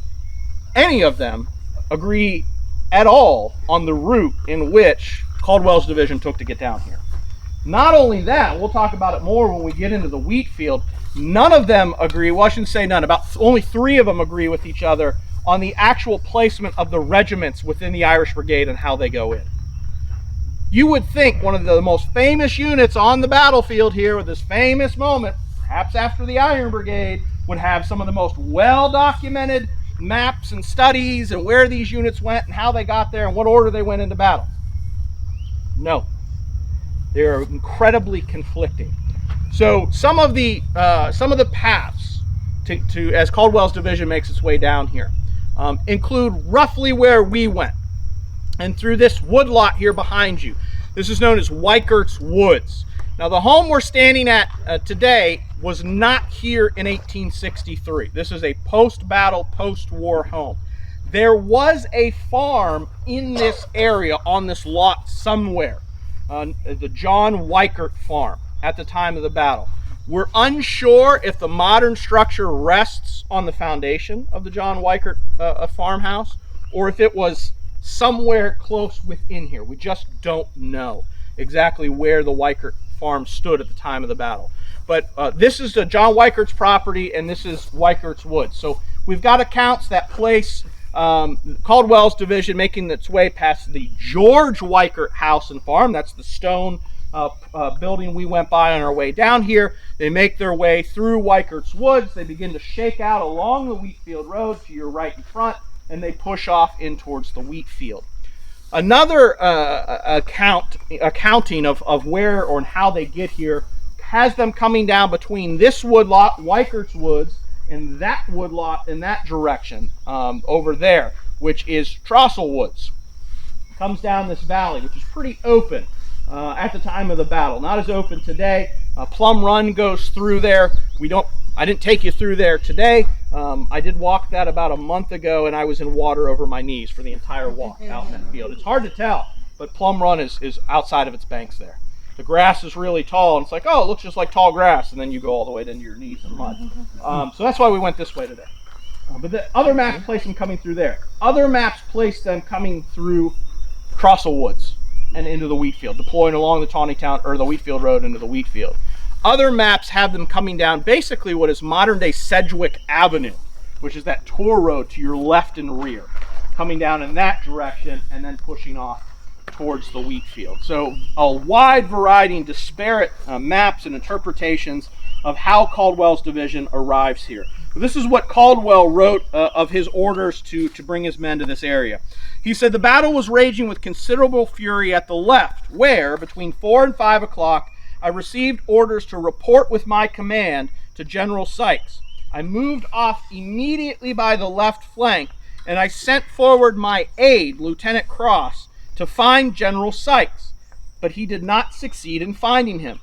any of them agree at all on the route in which Caldwell's division took to get down here. Not only that, we'll talk about it more when we get into the Wheatfield, none of them agree, well I shouldn't say none, about only 3 of them agree with each other on the actual placement of the regiments within the Irish Brigade and how they go in. You would think one of the most famous units on the battlefield here with this famous moment, perhaps after the Iron Brigade, would have some of the most well-documented maps and studies and where these units went and how they got there and what order they went into battle. No. They're incredibly conflicting. So some of the paths to as Caldwell's division makes its way down here include roughly where we went, and through this woodlot here behind you. This is known as Weikert's Woods. Now the home we're standing at today was not here in 1863. This is a post-battle, post-war home. There was a farm in this area on this lot somewhere, the John Weikert farm at the time of the battle. We're unsure if the modern structure rests on the foundation of the John Weikert farmhouse, or if it was somewhere close within here. We just don't know exactly where the Weikert farm stood at the time of the battle. But this is John Weikert's property, and this is Weikert's Woods. So we've got accounts that place Caldwell's division making its way past the George Weikert house and farm. That's the stone building we went by on our way down here. They make their way through Weikert's Woods. They begin to shake out along the Wheatfield Road to your right and front, and they push off in towards the Wheatfield. Another accounting of where or how they get here has them coming down between this woodlot, Weikert's Woods, and that woodlot in that direction over there, which is Trossel Woods. Comes down this valley, which is pretty open at the time of the battle. Not as open today. Plum Run goes through there. I didn't take you through there today. I did walk that about a month ago, and I was in water over my knees for the entire walk out in that field. It's hard to tell, but Plum Run is outside of its banks there. The grass is really tall, and it's like, oh, it looks just like tall grass, and then you go all the way into your knees in mud. So that's why we went this way today. But the other maps place them coming through there. Other maps place them coming through Trossel Woods and into the Wheatfield, deploying along the Tawnytown or the Wheatfield Road into the Wheatfield. Other maps have them coming down basically what is modern-day Sedgwick Avenue, which is that tour road to your left and rear, coming down in that direction and then pushing off towards the Wheatfield. So a wide variety and disparate maps and interpretations of how Caldwell's division arrives here. This is what Caldwell wrote of his orders to bring his men to this area. He said, the battle was raging with considerable fury at the left, where, between 4 and 5 o'clock, I received orders to report with my command to General Sykes. I moved off immediately by the left flank, and I sent forward my aide, Lieutenant Cross, to find General Sykes, but he did not succeed in finding him.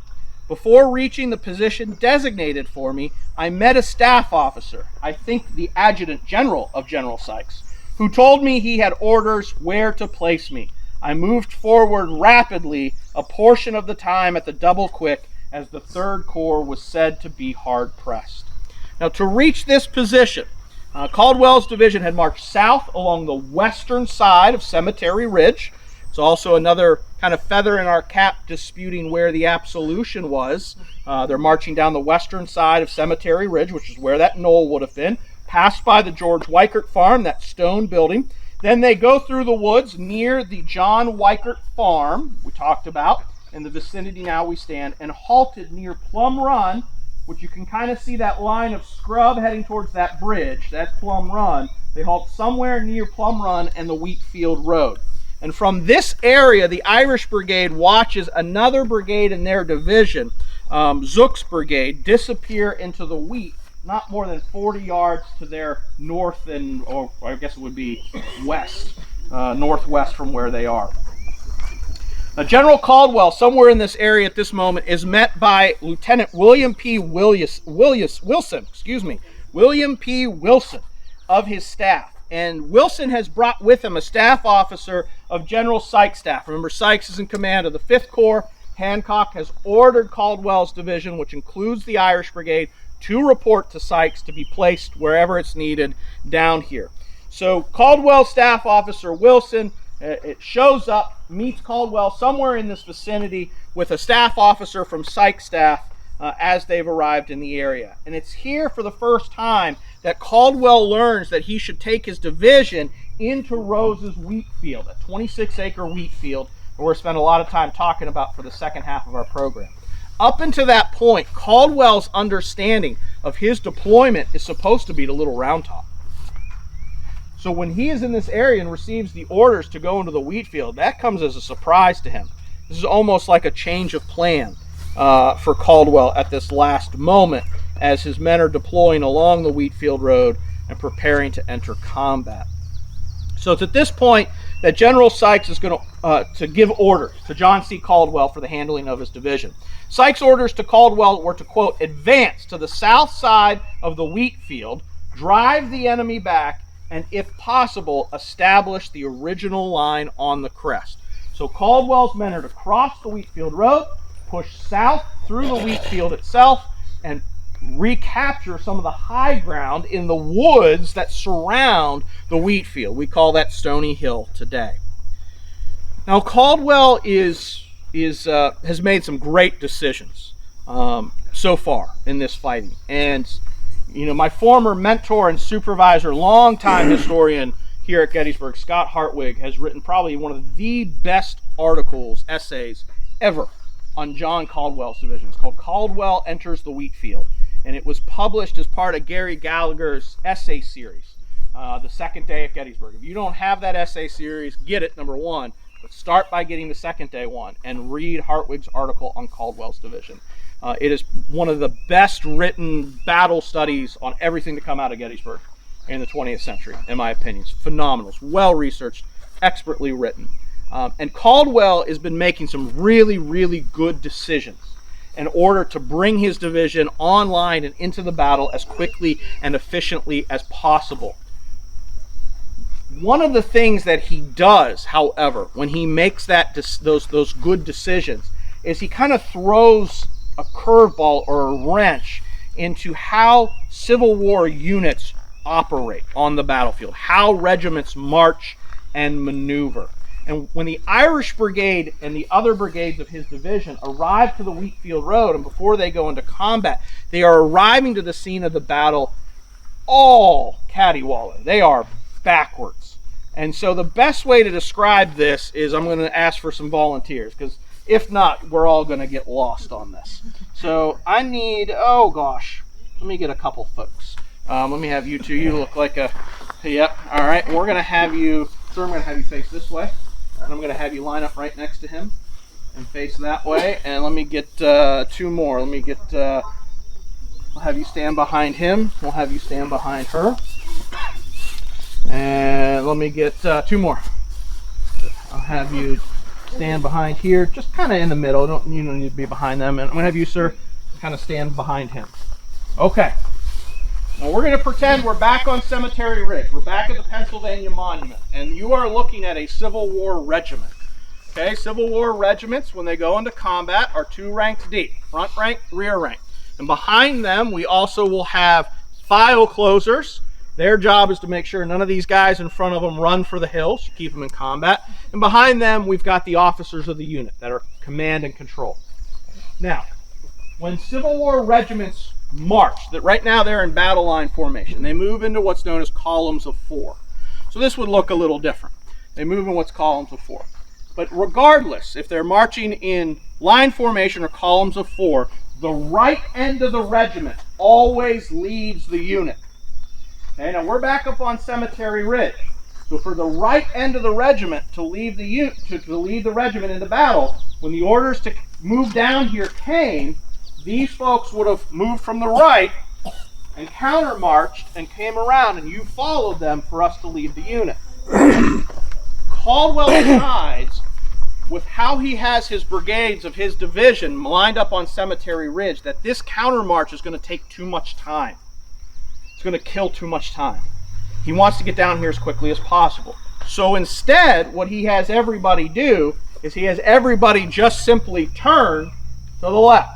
Before reaching the position designated for me, I met a staff officer, I think the adjutant general of General Sykes, who told me he had orders where to place me. I moved forward rapidly a portion of the time at the double quick, as the 3rd Corps was said to be hard pressed. Now, to reach this position, Caldwell's division had marched south along the western side of Cemetery Ridge. It's also another kind of feather in our cap disputing where the Absolution was. They're marching down the western side of Cemetery Ridge, which is where that knoll would have been, passed by the George Weikert farm, that stone building. Then they go through the woods near the John Weikert farm, we talked about, in the vicinity now we stand, and halted near Plum Run, which you can kind of see that line of scrub heading towards that bridge. That's Plum Run. They halt somewhere near Plum Run and the Wheatfield Road. And from this area, the Irish Brigade watches another brigade in their division, Zook's Brigade, disappear into the wheat, not more than 40 yards to their north and, or I guess it would be west, northwest from where they are. Now, General Caldwell, somewhere in this area at this moment, is met by Lieutenant William P. Wilson of his staff. And Wilson has brought with him a staff officer of General Sykes' staff. Remember, Sykes is in command of the 5th Corps. Hancock has ordered Caldwell's division, which includes the Irish Brigade, to report to Sykes to be placed wherever it's needed down here. So Caldwell's staff officer Wilson it shows up, meets Caldwell somewhere in this vicinity with a staff officer from Sykes' staff as they've arrived in the area. And it's here for the first time that Caldwell learns that he should take his division into Rose's wheat field, a 26-acre wheat field we're spending a lot of time talking about for the second half of our program. Up until that point, Caldwell's understanding of his deployment is supposed to be the Little Round Top. So when he is in this area and receives the orders to go into the Wheatfield, that comes as a surprise to him. This is almost like a change of plan for Caldwell at this last moment as his men are deploying along the Wheatfield Road and preparing to enter combat. So it's at this point that General Sykes is going to give orders to John C. Caldwell for the handling of his division. Sykes' orders to Caldwell were to, quote, advance to the south side of the Wheatfield, drive the enemy back, and if possible, establish the original line on the crest. So Caldwell's men are to cross the Wheatfield Road, push south through the Wheatfield itself, and recapture some of the high ground in the woods that surround the Wheatfield. We call that Stony Hill today. Now Caldwell has made some great decisions so far in this fighting, and my former mentor and supervisor, longtime historian here at Gettysburg, Scott Hartwig, has written probably one of the best essays ever on John Caldwell's division. It's called Caldwell Enters the Wheatfield, and it was published as part of Gary Gallagher's essay series, The Second Day at Gettysburg. If you don't have that essay series, get it, number one, but start by getting the Second Day one and read Hartwig's article on Caldwell's division. It is one of the best written battle studies on everything to come out of Gettysburg in the 20th century, in my opinion. It's phenomenal. It's well researched, expertly written. And Caldwell has been making some really, really good decisions in order to bring his division online and into the battle as quickly and efficiently as possible. One of the things that he does, however, when he makes those good decisions, is he kind of throws a curveball or a wrench into how Civil War units operate on the battlefield, how regiments march and maneuver. And when the Irish Brigade and the other brigades of his division arrive to the Wheatfield Road, and before they go into combat, they are arriving to the scene of the battle all cattywaller. They are backwards. And so the best way to describe this is I'm going to ask for some volunteers, because if not, we're all going to get lost on this. So I need, let me get a couple folks. Let me have you two. You look like yep, all right. And we're going to have you, sir, I'm going to have you face this way. And I'm going to have you line up right next to him and face that way. And let me get two more. Let me get, I'll have you stand behind him. We'll have you stand behind her. And let me get two more. I'll have you stand behind here, just kind of in the middle. You don't need to be behind them. And I'm going to have you, sir, kind of stand behind him. Okay. Now we're going to pretend we're back on Cemetery Ridge. We're back at the Pennsylvania Monument, and you are looking at a Civil War regiment. Okay, Civil War regiments, when they go into combat, are two ranks deep, front rank, rear rank. And behind them, we also will have file closers. Their job is to make sure none of these guys in front of them run for the hills, keep them in combat. And behind them, we've got the officers of the unit that are command and control. Now, when Civil War regiments march, that right now they're in battle line formation, they move into what's known as columns of four. So this would look a little different. They move in what's columns of four. But regardless, if they're marching in line formation or columns of four, the right end of the regiment always leads the unit. Okay, now we're back up on Cemetery Ridge. So for the right end of the regiment to lead the regiment into battle, when the orders to move down here came, these folks would have moved from the right and counter-marched and came around, and you followed them for us to lead the unit. Caldwell decides, with how he has his brigades of his division lined up on Cemetery Ridge, that this counter-march is going to take too much time. It's going to kill too much time. He wants to get down here as quickly as possible. So instead, what he has everybody do is he has everybody just simply turn to the left.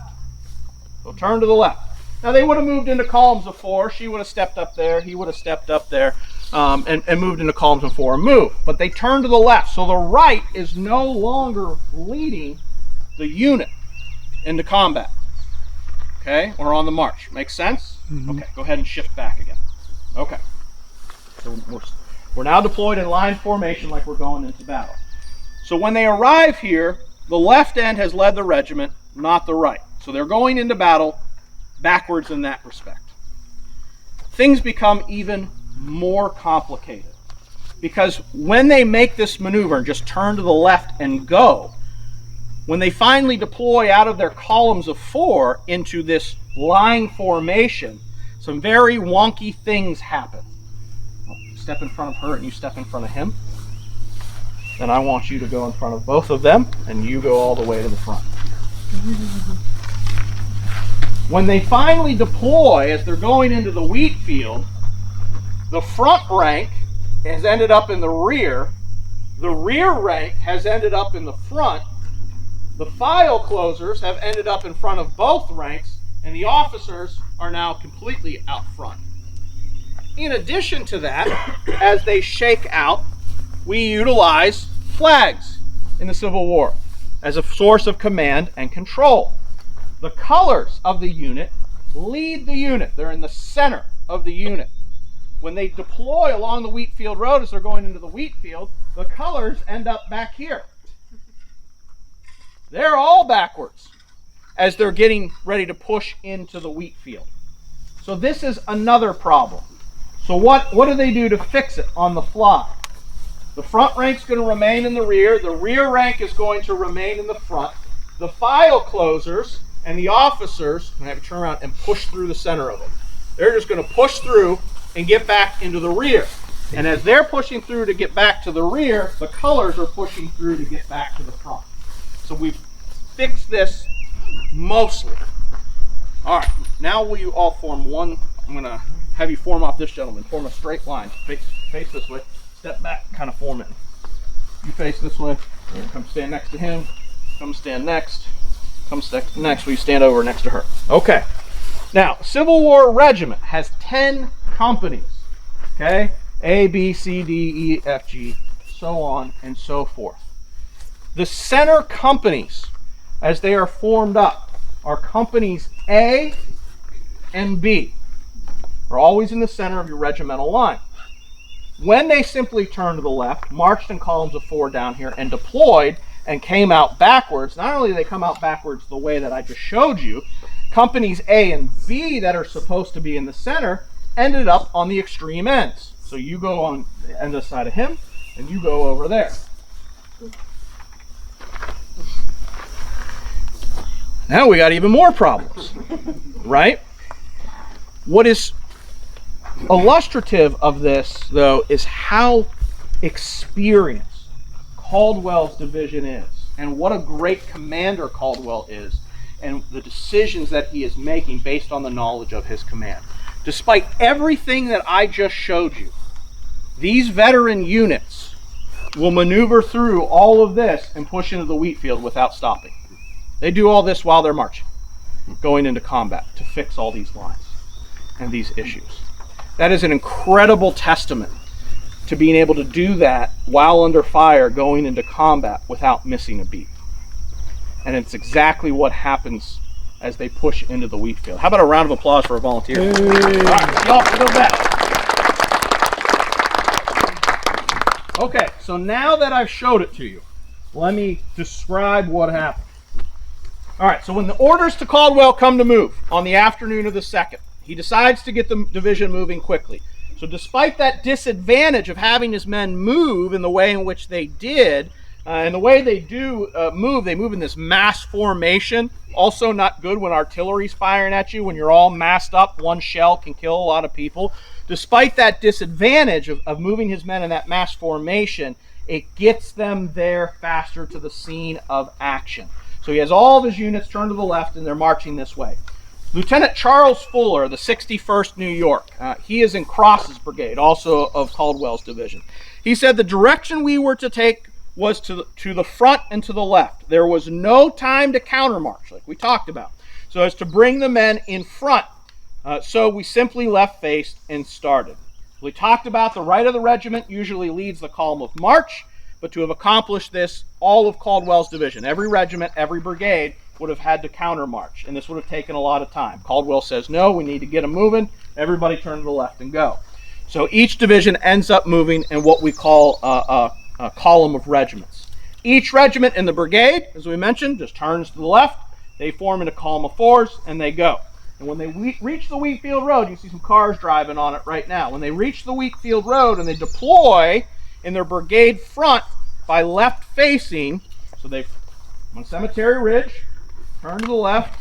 So turn to the left. Now they would have moved into columns of four. She would have stepped up there. He would have stepped up there and moved into columns of four and moved. But they turn to the left. So the right is no longer leading the unit into combat. Okay, or on the march. Makes sense? Mm-hmm. Okay, go ahead and shift back again. Okay. So we're now deployed in line formation like we're going into battle. So when they arrive here, the left end has led the regiment, not the right. So they're going into battle backwards in that respect. Things become even more complicated because when they make this maneuver and just turn to the left and go, when they finally deploy out of their columns of 4 into this line formation, some very wonky things happen. You step in front of her and you step in front of him. Then I want you to go in front of both of them and you go all the way to the front. When they finally deploy, as they're going into the Wheatfield, the front rank has ended up in the rear rank has ended up in the front, the file closers have ended up in front of both ranks, and the officers are now completely out front. In addition to that, as they shake out, we utilize flags in the Civil War as a source of command and control. The colors of the unit lead the unit. They're in the center of the unit. When they deploy along the Wheatfield Road as they're going into the Wheatfield, the colors end up back here. They're all backwards as they're getting ready to push into the Wheatfield. So this is another problem. So what do they do to fix it on the fly? The front rank's going to remain in the rear rank is going to remain in the front. The file closers and the officers, I'm going to have to turn around and push through the center of them. They're just going to push through and get back into the rear. And as they're pushing through to get back to the rear, the colors are pushing through to get back to the front. So we've fixed this mostly. All right, now will you all form one? I'm going to have you form off this gentleman. Form a straight line. Face this way. Step back, kind of form it. You face this way. Come stand next to him. Come stand next. Come next. Will you stand over next to her? Okay. Now, Civil War regiment has 10 companies. Okay? A, B, C, D, E, F, G, so on and so forth. The center companies, as they are formed up, are companies A and B. They're always in the center of your regimental line. When they simply turned to the left, marched in columns of 4 down here, and deployed and came out backwards, not only did they come out backwards the way that I just showed you, companies A and B that are supposed to be in the center ended up on the extreme ends. So you go on the end side of him, and you go over there. Now we got even more problems, right? What is illustrative of this, though, is how experienced Caldwell's division is, and what a great commander Caldwell is, and the decisions that he is making based on the knowledge of his command. Despite everything that I just showed you, these veteran units will maneuver through all of this and push into the Wheatfield without stopping. They do all this while they're marching, going into combat to fix all these lines and these issues. That is an incredible testament to being able to do that while under fire going into combat without missing a beat. And it's exactly what happens as they push into the Wheatfield. How about a round of applause for a volunteer? Hey. All right, y'all go back. Okay, so now that I've showed it to you, let me describe what happened. All right, so when the orders to Caldwell come to move on the afternoon of the 2nd, he decides to get the division moving quickly. So despite that disadvantage of having his men move in the way in which they did, and the way they do move, they move in this mass formation. Also not good when artillery's firing at you. When you're all massed up, one shell can kill a lot of people. Despite that disadvantage of moving his men in that mass formation, it gets them there faster to the scene of action. So he has all of his units turned to the left and they're marching this way. Lieutenant Charles Fuller, the 61st New York, he is in Cross's brigade, also of Caldwell's division. He said the direction we were to take was to the front and to the left. There was no time to countermarch, like we talked about, so as to bring the men in front. So we simply left faced and started. We talked about the right of the regiment usually leads the column of march, but to have accomplished this, all of Caldwell's division, every regiment, every brigade, would have had to countermarch, and this would have taken a lot of time. Caldwell says, no, we need to get them moving. Everybody turn to the left and go. So each division ends up moving in what we call a column of regiments. Each regiment in the brigade, as we mentioned, just turns to the left. They form into column of fours, and they go. And when they reach the Wheatfield Road, you see some cars driving on it right now. When they reach the Wheatfield Road and they deploy in their brigade front by left facing, so they've on Cemetery Ridge, turn to the left,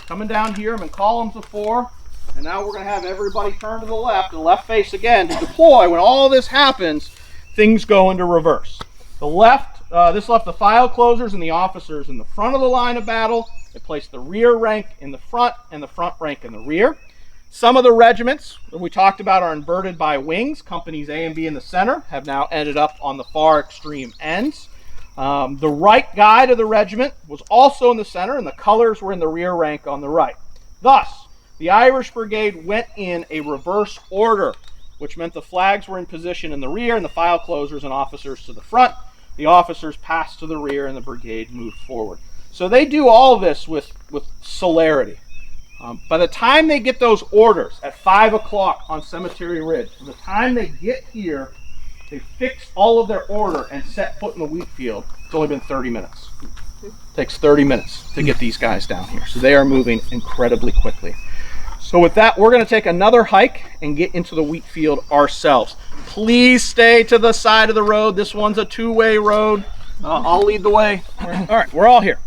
coming down here, I'm in columns of four, and now we're going to have everybody turn to the left and left face again to deploy. When all this happens, things go into reverse. The left, this left the file closers and the officers in the front of the line of battle. They placed the rear rank in the front and the front rank in the rear. Some of the regiments that we talked about are inverted by wings. Companies A and B in the center have now ended up on the far extreme ends. The right guide of the regiment was also in the center, and the colors were in the rear rank on the right. Thus, the Irish Brigade went in a reverse order, which meant the flags were in position in the rear and the file closers and officers to the front. The officers passed to the rear and the brigade moved forward. So they do all of this with celerity. By the time they get those orders at 5 o'clock on Cemetery Ridge, by the time they get here, they fix all of their order and set foot in the Wheatfield. It's only been 30 minutes. It takes 30 minutes to get these guys down here. So they are moving incredibly quickly. So with that, we're going to take another hike and get into the Wheatfield ourselves. Please stay to the side of the road. This one's a two-way road. I'll lead the way. All right, we're all here.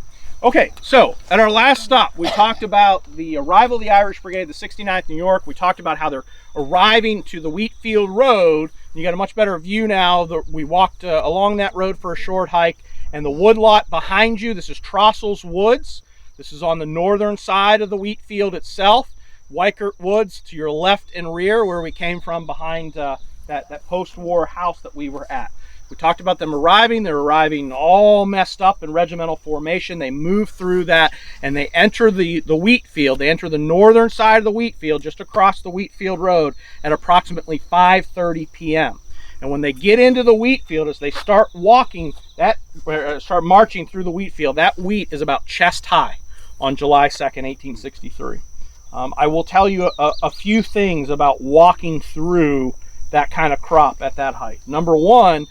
Okay, so at our last stop, we talked about the arrival of the Irish Brigade, the 69th New York. We talked about how they're arriving to the Wheatfield Road. You got a much better view now. We walked along that road for a short hike, and the woodlot behind you, this is Trossel's Woods. This is on the northern side of the Wheatfield itself. Weikert Woods to your left and rear, where we came from behind that post-war house that we were at. We talked about them arriving. They're arriving all messed up in regimental formation. They move through that and they enter the Wheatfield. They enter the northern side of the Wheatfield, just across the Wheatfield Road, at approximately 5:30 p.m. And when they get into the Wheatfield, as they start walking, start marching through the Wheatfield, that wheat is about chest high on July 2nd, 1863. I will tell you a few things about walking through that kind of crop at that height. Number one,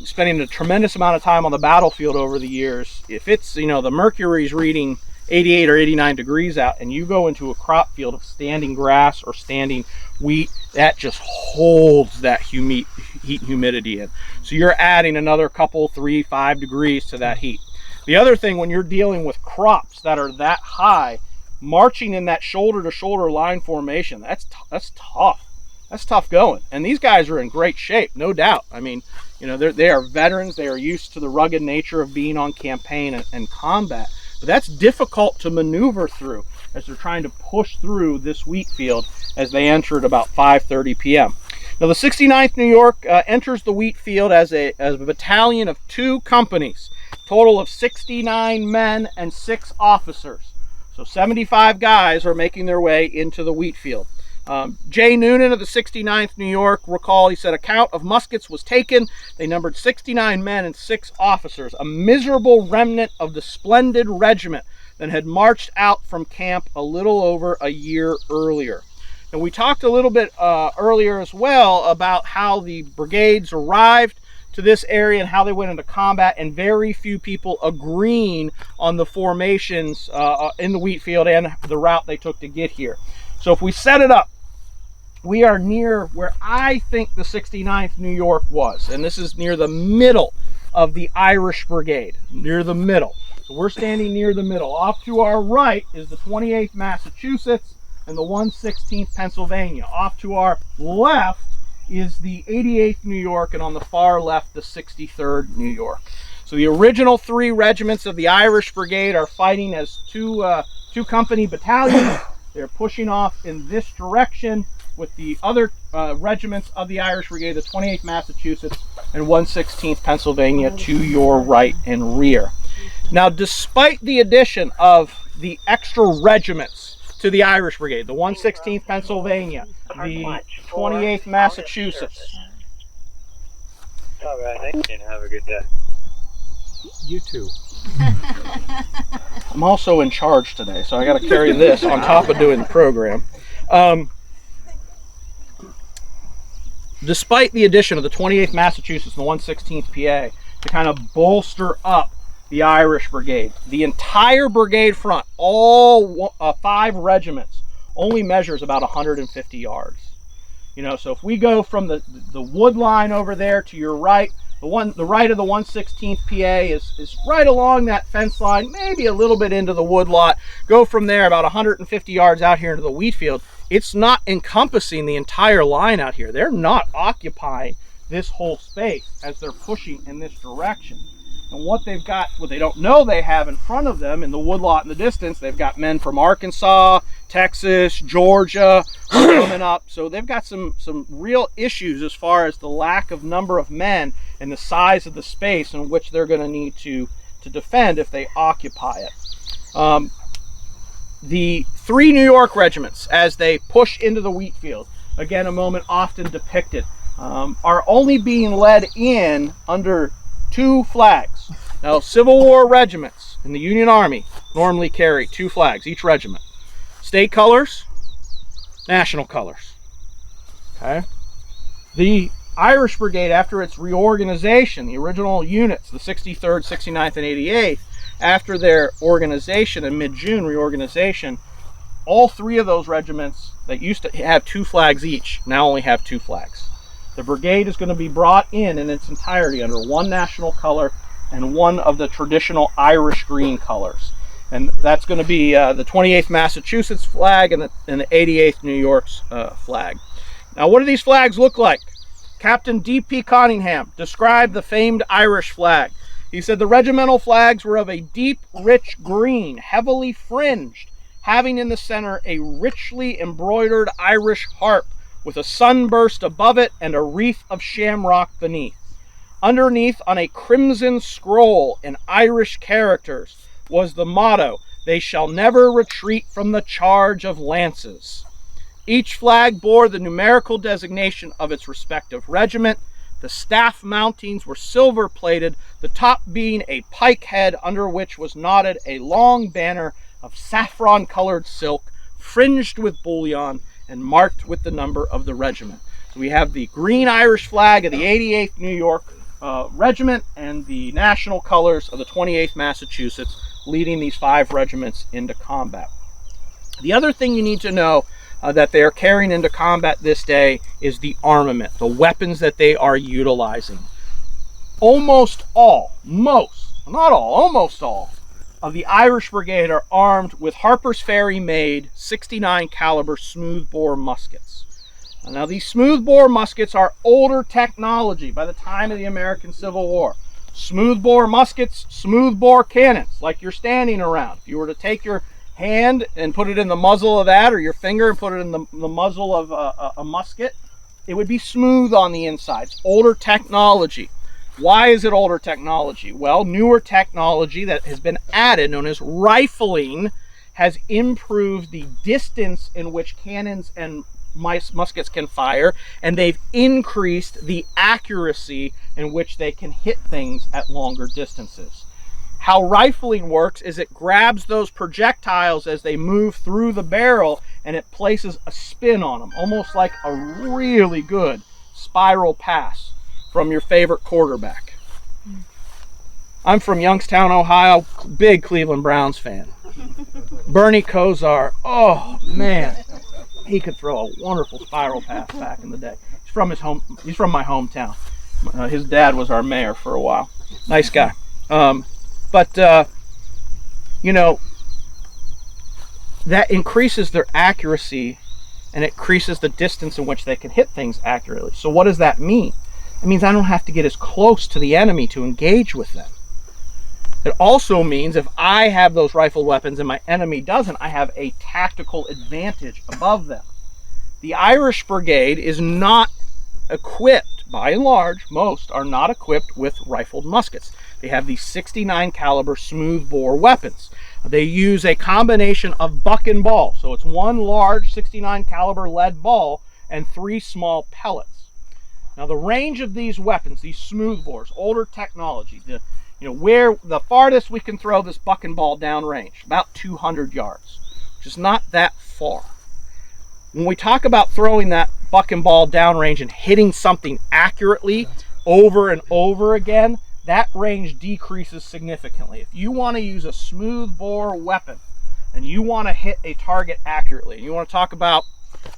spending a tremendous amount of time on the battlefield over the years, if it's, the mercury's reading 88 or 89 degrees out and you go into a crop field of standing grass or standing wheat, that just holds that heat and humidity in. So you're adding another couple, 3, 5 degrees to that heat. The other thing, when you're dealing with crops that are that high, marching in that shoulder-to-shoulder line formation, that's tough. That's tough going. And these guys are in great shape, no doubt. I mean, they are veterans. They are used to the rugged nature of being on campaign and combat. But that's difficult to maneuver through as they're trying to push through this wheat field as they enter at about 5:30 p.m. Now, the 69th New York enters the wheat field as a battalion of 2 companies, total of 69 men and 6 officers. So 75 guys are making their way into the wheat field. Jay Noonan of the 69th New York, he said, a count of muskets was taken. They numbered 69 men and 6 officers, a miserable remnant of the splendid regiment that had marched out from camp a little over a year earlier. And we talked a little bit earlier as well about how the brigades arrived to this area and how they went into combat, and very few people agreeing on the formations in the wheat field and the route they took to get here. So if we set it up, we are near where I think the 69th New York was, and this is near the middle of the Irish Brigade, near the middle. So we're standing near the middle. Off to our right is the 28th Massachusetts and the 116th Pennsylvania. Off to our left is the 88th New York, and on the far left, the 63rd New York. So the original 3 regiments of the Irish Brigade are fighting as two company battalions. They're pushing off in this direction with the other regiments of the Irish Brigade, the 28th Massachusetts and 116th Pennsylvania, to your right and rear. Now, despite the addition of the extra regiments to the Irish Brigade, the 116th Pennsylvania, the 28th Massachusetts. All right, and have a good day. You too. I'm also in charge today, so I got to carry this on top of doing the program. Despite the addition of the 28th Massachusetts and the 116th PA to kind of bolster up the Irish Brigade. The entire brigade front, all 5 regiments, only measures about 150 yards. You know, so if we go from the wood line over there to your right, the right of the 116th PA is right along that fence line, maybe a little bit into the wood lot. Go from there about 150 yards out here into the Wheatfield. It's not encompassing the entire line out here. They're not occupying this whole space as they're pushing in this direction. And what they've got, what they don't know they have in front of them in the woodlot in the distance, they've got men from Arkansas, Texas, Georgia coming up. So they've got some real issues as far as the lack of number of men and the size of the space in which they're going to need to defend if they occupy it. The 3 New York regiments, as they push into the Wheatfield, again a moment often depicted, are only being led in under 2 flags. Now, Civil War regiments in the Union Army normally carry 2 flags, each regiment. State colors, national colors. Okay. The Irish Brigade, after its reorganization, the original units, the 63rd, 69th, and 88th, after their organization in mid-June reorganization, all 3 of those regiments that used to have 2 flags each now only have 2 flags. The brigade is going to be brought in its entirety under 1 national color and 1 of the traditional Irish green colors. And that's going to be the 28th Massachusetts flag and the 88th New York's flag. Now, what do these flags look like? Captain D.P. Conyngham described the famed Irish flag. He said the regimental flags were of a deep, rich green, heavily fringed, having in the center a richly embroidered Irish harp, with a sunburst above it and a wreath of shamrock beneath. Underneath, on a crimson scroll in Irish characters, was the motto, "They shall never retreat from the charge of lances." Each flag bore the numerical designation of its respective regiment. The staff mountings were silver-plated, the top being a pike head under which was knotted a long banner of saffron-colored silk, fringed with bullion, and marked with the number of the regiment. So we have the green Irish flag of the 88th New York Regiment and the national colors of the 28th Massachusetts, leading these 5 regiments into combat. The other thing you need to know that they are carrying into combat this day is the armament, the weapons that they are utilizing. Almost all, not all, almost all of the Irish Brigade are armed with Harper's Ferry made 69 caliber smoothbore muskets. Now, these smoothbore muskets are older technology by the time of the American Civil War. Smoothbore muskets, smoothbore cannons, like you're standing around. If you were to take your hand and put it in the muzzle of that, or your finger and put it in the muzzle of a musket, it would be smooth on the inside. It's older technology. Why is it older technology? Well, newer technology that has been added, known as rifling, has improved the distance in which cannons and muskets can fire, and they've increased the accuracy in which they can hit things at longer distances. How rifling works is it grabs those projectiles as they move through the barrel and it places a spin on them, almost like a really good spiral pass from your favorite quarterback. I'm from Youngstown, Ohio, big Cleveland Browns fan. Bernie Kosar, oh man, he could throw a wonderful spiral pass back in the day. He's from my hometown. His dad was our mayor for a while. Nice guy. You know, that increases their accuracy and it increases the distance in which they can hit things accurately. So what does that mean? It means I don't have to get as close to the enemy to engage with them. It also means if I have those rifled weapons and my enemy doesn't, I have a tactical advantage above them. The Irish Brigade is not equipped, by and large, most are not equipped with rifled muskets. They have these 69 caliber smoothbore weapons. They use a combination of buck and ball. So it's 1 large 69 caliber lead ball and 3 small pellets. Now the range of these weapons, these smoothbores, older technology, where the farthest we can throw this buck and ball downrange, about 200 yards, which is not that far. When we talk about throwing that buck and ball downrange and hitting something accurately over and over again, that range decreases significantly. If you want to use a smooth bore weapon and you want to hit a target accurately, and you want to talk about,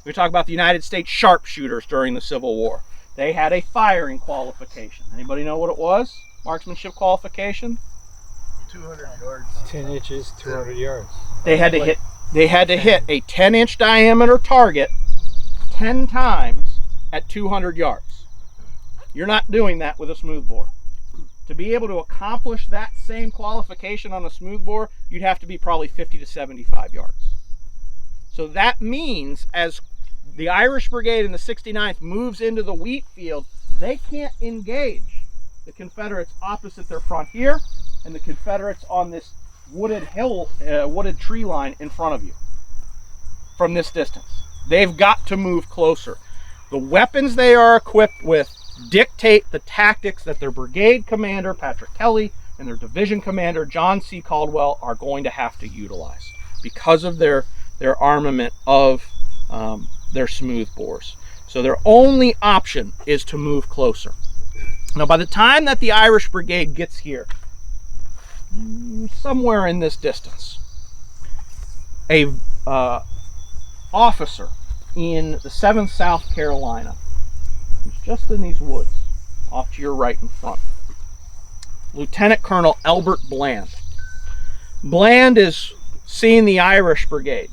we talk about the United States sharpshooters during the Civil War. They had a firing qualification. Anybody know what it was? Marksmanship qualification? 200 yards. 10 inches, 200 yards. They had to hit a 10-inch diameter target 10 times at 200 yards. You're not doing that with a smoothbore. To be able to accomplish that same qualification on a smoothbore, you'd have to be probably 50 to 75 yards. So that means as the Irish Brigade and the 69th moves into the Wheatfield, they can't engage the Confederates opposite their front here and the Confederates on this wooded hill, wooded tree line in front of you from this distance. They've got to move closer. The weapons they are equipped with dictate the tactics that their brigade commander, Patrick Kelly, and their division commander, John C. Caldwell, are going to have to utilize because of their armament of their smoothbores. So their only option is to move closer. Now, by the time that the Irish Brigade gets here, somewhere in this distance, a officer in the 7th South Carolina, who's just in these woods, off to your right in front, Lieutenant Colonel Albert Bland. Bland is seeing the Irish Brigade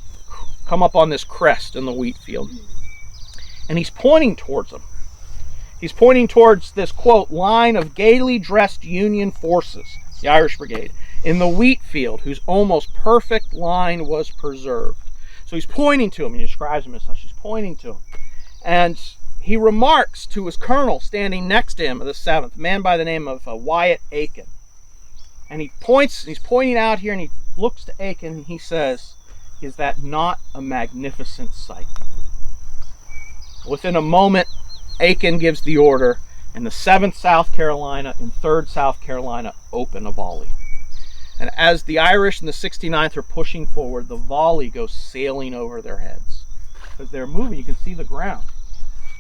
come up on this crest in the Wheatfield, and he's pointing towards them. He's pointing towards this, quote, line of gaily dressed Union forces, the Irish Brigade, in the Wheatfield, whose almost perfect line was preserved. So he's pointing to him. He describes him as such. He's pointing to him. And he remarks to his colonel standing next to him of the 7th, a man by the name of Wyatt Aiken. And he points, he's pointing out here, and he looks to Aiken, and he says, "Is that not a magnificent sight?" Within a moment, Aiken gives the order, and the 7th South Carolina and 3rd South Carolina open a volley. And as the Irish and the 69th are pushing forward, the volley goes sailing over their heads. As they're moving, you can see the ground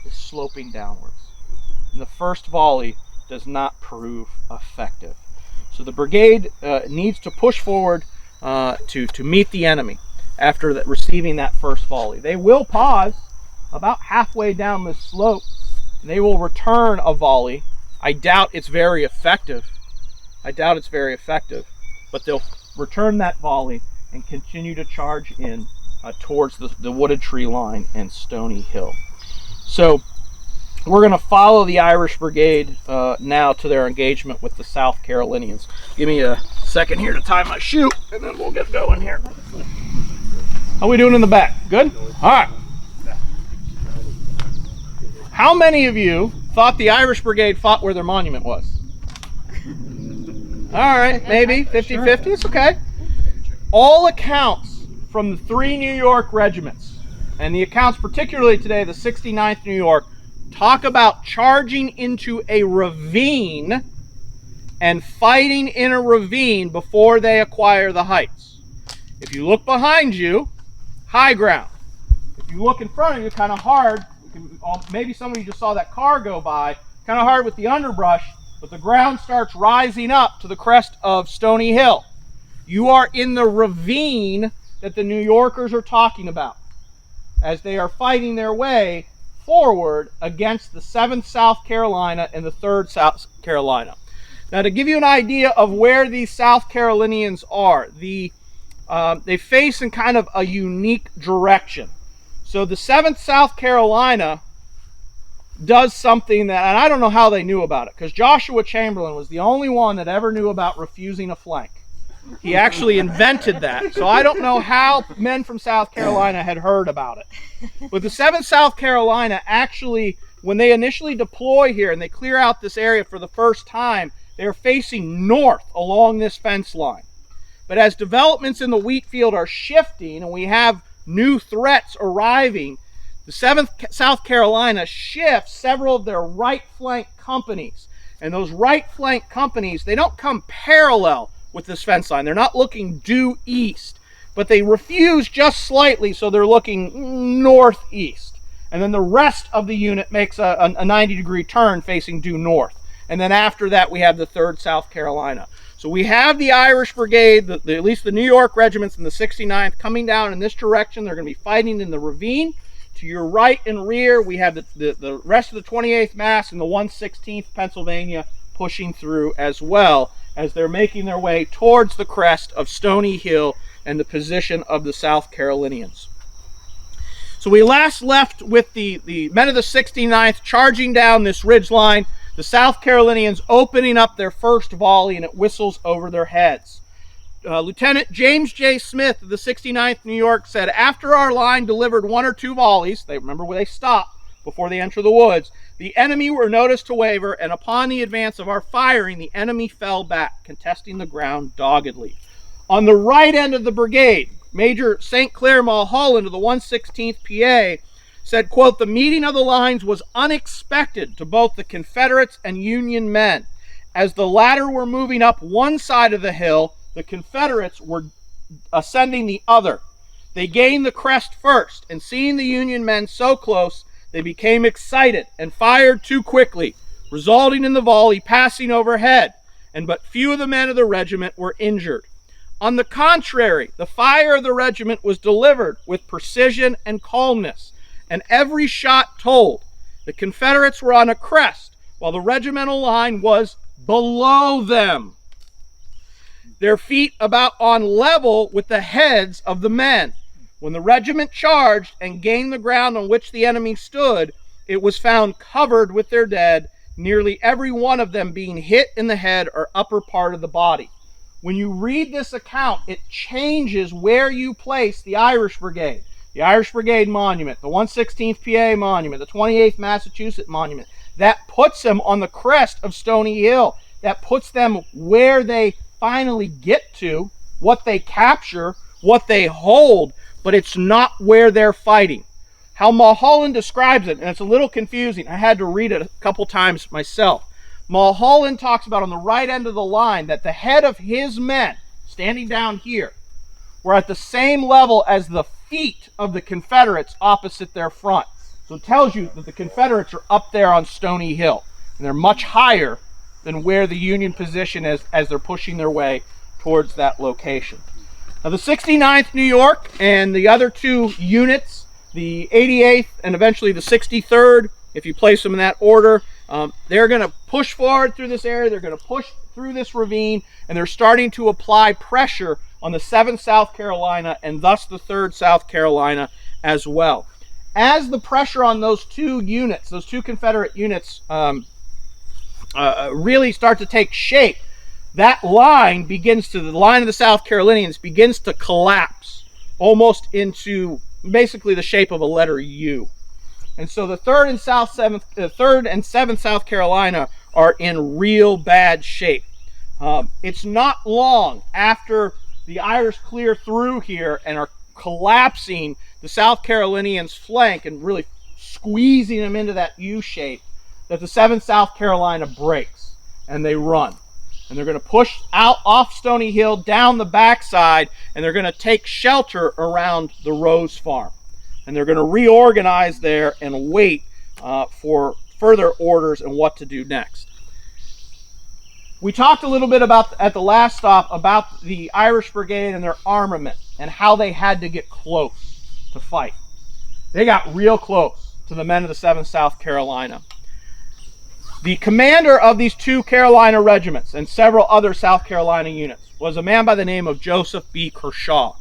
is sloping downwards. And the first volley does not prove effective. So the brigade needs to push forward to meet the enemy after receiving that first volley. They will pause about halfway down the slope. They will return a volley. I doubt it's very effective. But they'll return that volley and continue to charge in towards the wooded tree line and Stony Hill. So we're going to follow the Irish Brigade now to their engagement with the South Carolinians. Give me a second here to tie my shoe, and then we'll get going here. How are we doing in the back? Good? All right. How many of you thought the Irish Brigade fought where their monument was? All right, maybe 50-50, it's okay. All accounts from the 3 New York regiments, and the accounts particularly today, the 69th New York, talk about charging into a ravine and fighting in a ravine before they acquire the heights. If you look behind you, high ground. If you look in front of you, kind of hard. Maybe some of you just saw that car go by, kind of hard with the underbrush, but the ground starts rising up to the crest of Stony Hill. You are in the ravine that the New Yorkers are talking about as they are fighting their way forward against the 7th South Carolina and the 3rd South Carolina. Now, to give you an idea of where these South Carolinians are, they face in kind of a unique direction. So the 7th South Carolina does something that, and I don't know how they knew about it, because Joshua Chamberlain was the only one that ever knew about refusing a flank. He actually invented that. So I don't know how men from South Carolina had heard about it. But the 7th South Carolina actually, when they initially deploy here and they clear out this area for the first time, they're facing north along this fence line. But as developments in the Wheatfield are shifting and we have new threats arriving, the 7th South Carolina shifts several of their right flank companies. And those right flank companies, they don't come parallel with this fence line. They're not looking due east, but they refuse just slightly, so they're looking northeast. And then the rest of the unit makes a 90-degree turn facing due north. And then after that, we have the 3rd South Carolina. So we have the Irish Brigade, at least the New York regiments and the 69th coming down in this direction. They're going to be fighting in the ravine. To your right and rear, we have the rest of the 28th Mass and the 116th Pennsylvania pushing through as well, as they're making their way towards the crest of Stony Hill and the position of the South Carolinians. So we last left with the men of the 69th charging down this ridge line, the South Carolinians opening up their first volley, and it whistles over their heads. Lieutenant James J. Smith of the 69th New York said, after our line delivered 1 or 2 volleys, remember where they stopped before they enter the woods, the enemy were noticed to waver, and upon the advance of our firing, the enemy fell back, contesting the ground doggedly. On the right end of the brigade, Major St. Clair Mulholland of the 116th PA said, quote, the meeting of the lines was unexpected to both the Confederates and Union men. As the latter were moving up one side of the hill, the Confederates were ascending the other. They gained the crest first, and seeing the Union men so close, they became excited and fired too quickly, resulting in the volley passing overhead, and but few of the men of the regiment were injured. On the contrary, the fire of the regiment was delivered with precision and calmness, and every shot told. The Confederates were on a crest, while the regimental line was below them, their feet about on level with the heads of the men. When the regiment charged and gained the ground on which the enemy stood, it was found covered with their dead, nearly every one of them being hit in the head or upper part of the body. When you read this account, it changes where you place the Irish Brigade. The Irish Brigade Monument, the 116th PA Monument, the 28th Massachusetts Monument. That puts them on the crest of Stony Hill. That puts them where they finally get to, what they capture, what they hold, but it's not where they're fighting. How Mulholland describes it, and it's a little confusing. I had to read it a couple times myself. Mulholland talks about on the right end of the line that the head of his men, standing down here, were at the same level as the feet of the Confederates opposite their front. So it tells you that the Confederates are up there on Stony Hill, and they're much higher than where the Union position is as they're pushing their way towards that location. Now the 69th New York and the other 2 units, the 88th and eventually the 63rd, if you place them in that order, they're going to push forward through this area, they're going to push through this ravine, and they're starting to apply pressure on the 7th South Carolina and thus the 3rd South Carolina as well. As the pressure on those 2 units, those 2 Confederate units really start to take shape, that line the line of the South Carolinians begins to collapse almost into basically the shape of a letter U. And so the 3rd and 7th South Carolina are in real bad shape. It's not long after the Irish clear through here and are collapsing the South Carolinians' flank and really squeezing them into that U shape that the 7th South Carolina breaks and they run. And they're going to push out off Stony Hill down the backside, and they're going to take shelter around the Rose Farm. And they're going to reorganize there and wait for further orders and what to do next. We talked a little bit about at the last stop about the Irish Brigade and their armament and how they had to get close to fight. They got real close to the men of the 7th South Carolina. The commander of these 2 Carolina regiments and several other South Carolina units was a man by the name of Joseph B. Kershaw.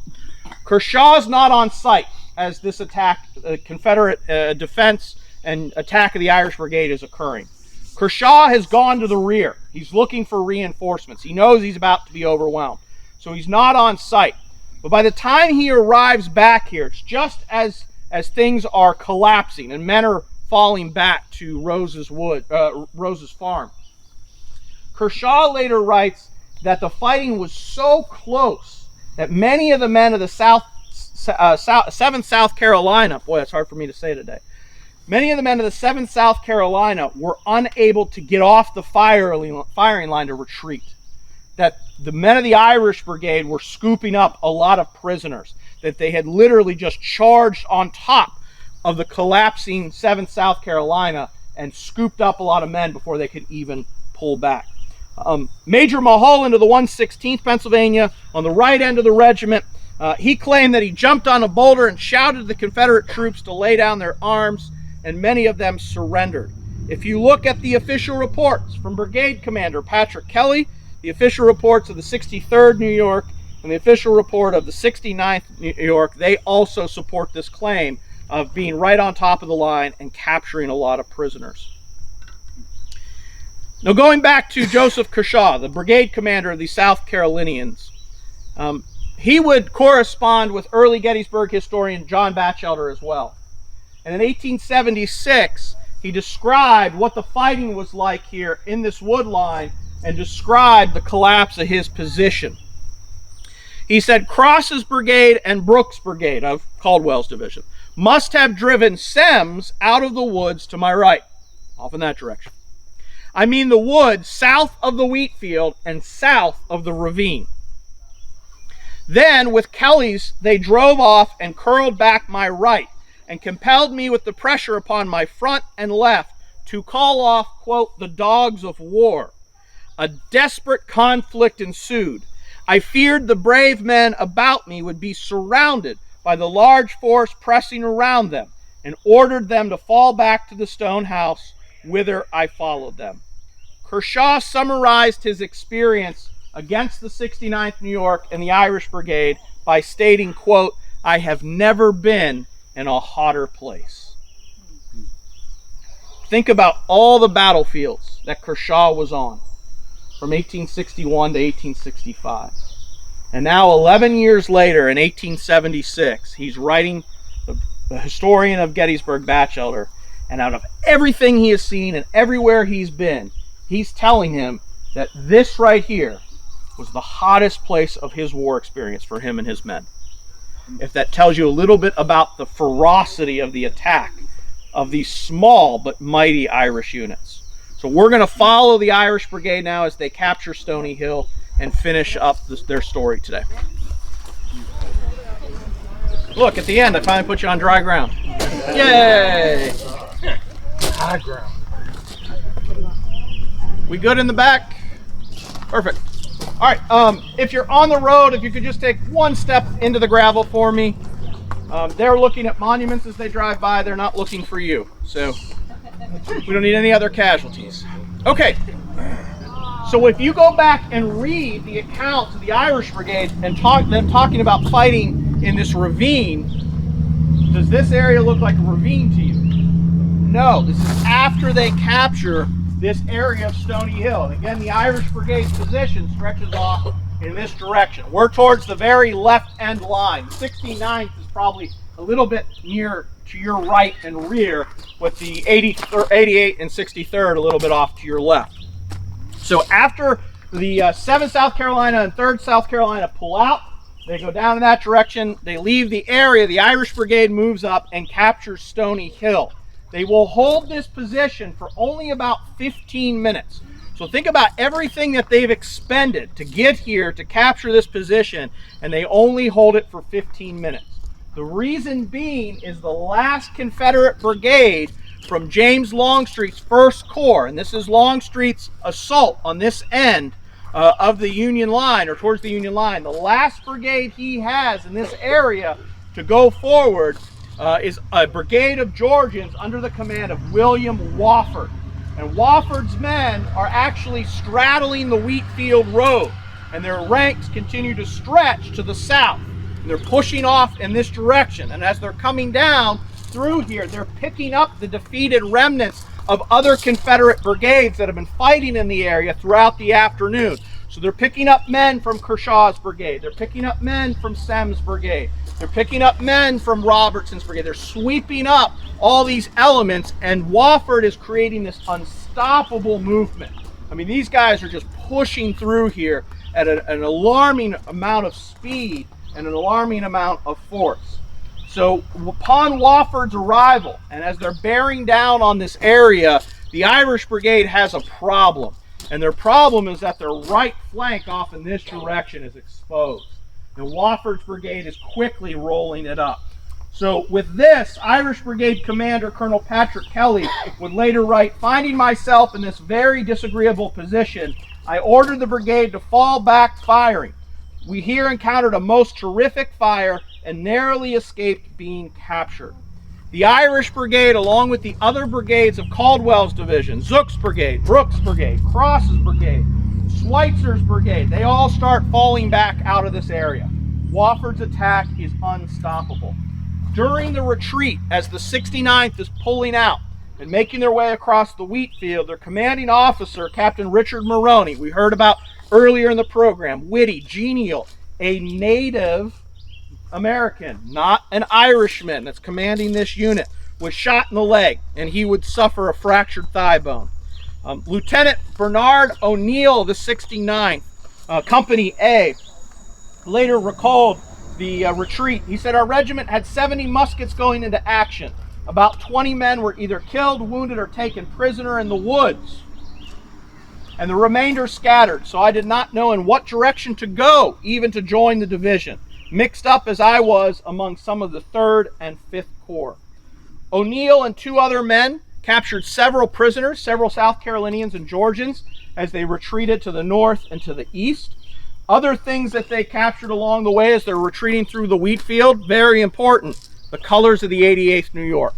Kershaw's not on site as this attack, Confederate defense and attack of the Irish Brigade is occurring. Kershaw has gone to the rear. He's looking for reinforcements. He knows he's about to be overwhelmed. So he's not on site. But by the time he arrives back here, it's just as things are collapsing and men are falling back to Rose's farm. Kershaw later writes that the fighting was so close that many of the men of the 7th South Carolina, boy, that's hard for me to say today, many of the men of the 7th South Carolina were unable to get off the firing line to retreat. That the men of the Irish Brigade were scooping up a lot of prisoners, that they had literally just charged on top of the collapsing 7th South Carolina and scooped up a lot of men before they could even pull back. Major Mulholland of the 116th Pennsylvania, on the right end of the regiment, he claimed that he jumped on a boulder and shouted to the Confederate troops to lay down their arms, and many of them surrendered. If you look at the official reports from Brigade Commander Patrick Kelly, the official reports of the 63rd New York, and the official report of the 69th New York, they also support this claim of being right on top of the line and capturing a lot of prisoners. Now, going back to Joseph Kershaw, the brigade commander of the South Carolinians, he would correspond with early Gettysburg historian John Batchelder as well. And in 1876, he described what the fighting was like here in this wood line and described the collapse of his position. He said, Cross's brigade and Brooks' brigade of Caldwell's division must have driven Semmes out of the woods to my right, off in that direction. I mean the woods south of the Wheatfield and south of the ravine. Then, with Kelly's, they drove off and curled back my right and compelled me with the pressure upon my front and left to call off, quote, the dogs of war. A desperate conflict ensued. I feared the brave men about me would be surrounded by the large force pressing around them, and ordered them to fall back to the stone house, whither I followed them. Kershaw summarized his experience against the 69th New York and the Irish Brigade by stating, quote, I have never been in a hotter place. Think about all the battlefields that Kershaw was on from 1861 to 1865. And now 11 years later, in 1876, he's writing the historian of Gettysburg, Batchelder, and out of everything he has seen and everywhere he's been, he's telling him that this right here was the hottest place of his war experience for him and his men. If that tells you a little bit about the ferocity of the attack of these small but mighty Irish units. So we're going to follow the Irish Brigade now as they capture Stony Hill and finish up their story today. Look, at the end, I finally put you on dry ground. Yay! High ground. We good in the back? Perfect. All right, if you're on the road, if you could just take one step into the gravel for me. They're looking at monuments as they drive by. They're not looking for you. So we don't need any other casualties. Okay. So if you go back and read the accounts of the Irish Brigade and them talking about fighting in this ravine, does this area look like a ravine to you? No, this is after they capture this area of Stony Hill. And again, the Irish Brigade's position stretches off in this direction. We're towards the very left end line. The 69th is probably a little bit near to your right and rear, with the 88 and 63rd a little bit off to your left. So after the 7th South Carolina and 3rd South Carolina pull out, they go down in that direction, they leave the area, the Irish Brigade moves up and captures Stony Hill. They will hold this position for only about 15 minutes. So think about everything that they've expended to get here to capture this position, and they only hold it for 15 minutes. The reason being is the last Confederate brigade from James Longstreet's 1st Corps, and this is Longstreet's assault on this end of the Union line, or towards the Union line. The last brigade he has in this area to go forward is a brigade of Georgians under the command of William Wofford. And Wofford's men are actually straddling the Wheatfield Road, and their ranks continue to stretch to the south. And they're pushing off in this direction, and as they're coming down through here, they're picking up the defeated remnants of other Confederate brigades that have been fighting in the area throughout the afternoon. So they're picking up men from Kershaw's brigade, they're picking up men from Semmes' brigade, they're picking up men from Robertson's brigade. They're sweeping up all these elements, and Wofford is creating this unstoppable movement. I mean, these guys are just pushing through here at an alarming amount of speed and an alarming amount of force. So upon Wofford's arrival, and as they're bearing down on this area, the Irish Brigade has a problem. And their problem is that their right flank off in this direction is exposed. And Wofford's brigade is quickly rolling it up. So with this, Irish Brigade Commander Colonel Patrick Kelly would later write, "Finding myself in this very disagreeable position, I ordered the brigade to fall back firing. We here encountered a most terrific fire and narrowly escaped being captured." The Irish Brigade, along with the other brigades of Caldwell's division, Zook's Brigade, Brooks' Brigade, Cross's Brigade, Schweitzer's Brigade, they all start falling back out of this area. Wofford's attack is unstoppable. During the retreat, as the 69th is pulling out and making their way across the Wheatfield, their commanding officer, Captain Richard Maroney, we heard about earlier in the program, witty, genial, a native American, not an Irishman that's commanding this unit, was shot in the leg and he would suffer a fractured thigh bone. Lieutenant Bernard O'Neill of the 69th, Company A, later recalled the retreat. He said, "Our regiment had 70 muskets going into action. About 20 men were either killed, wounded, or taken prisoner in the woods, and the remainder scattered, so I did not know in what direction to go, even to join the division, mixed up as I was among some of the 3rd and 5th Corps." O'Neill and 2 other men captured several prisoners, several South Carolinians and Georgians, as they retreated to the north and to the east. Other things that they captured along the way as they're retreating through the Wheatfield, very important, the colors of the 88th New York,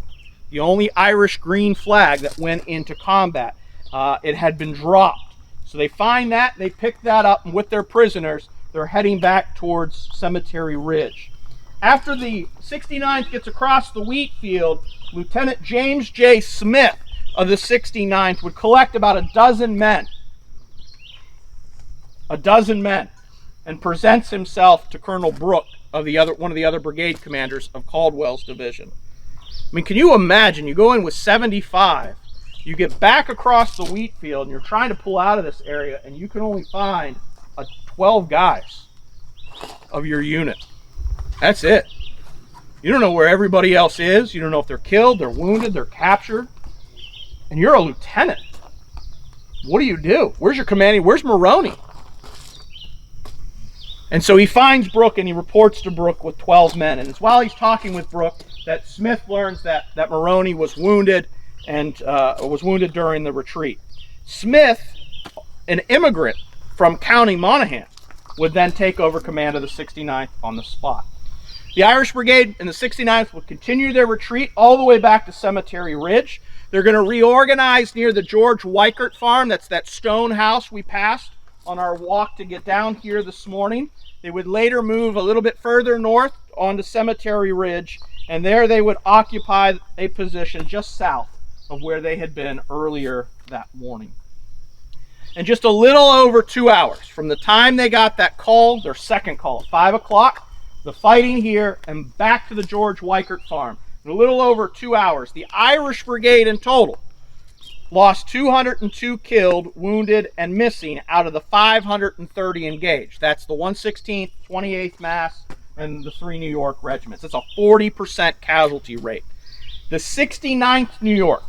the only Irish green flag that went into combat. It had been dropped. So they find that, they pick that up, and with their prisoners, they're heading back towards Cemetery Ridge. After the 69th gets across the Wheatfield, Lieutenant James J. Smith of the 69th would collect about a dozen men, and presents himself to Colonel Brooke of one of the other brigade commanders of Caldwell's division. I mean, can you imagine? You go in with 75, you get back across the Wheatfield, and you're trying to pull out of this area, and you can only find 12 guys of your unit. That's it. You don't know where everybody else is. You don't know if they're killed, they're wounded, they're captured. And you're a lieutenant. What do you do? Where's your commanding? Where's Maroney? And so he finds Brooke and he reports to Brooke with 12 men. And it's while he's talking with Brooke that Smith learns that Maroney was wounded and was wounded during the retreat. Smith, an immigrant from County Monaghan, would then take over command of the 69th on the spot. The Irish Brigade and the 69th would continue their retreat all the way back to Cemetery Ridge. They're going to reorganize near the George Weichert farm. That's that stone house we passed on our walk to get down here this morning. They would later move a little bit further north onto Cemetery Ridge, and there they would occupy a position just south of where they had been earlier that morning. And just a little over 2 hours from the time they got that call, their second call at 5 o'clock, the fighting here and back to the George Weichert farm, in a little over 2 hours, the Irish Brigade in total lost 202 killed, wounded, and missing out of the 530 engaged. That's the 116th, 28th Mass, and the 3 New York regiments. That's a 40% casualty rate. The 69th New York,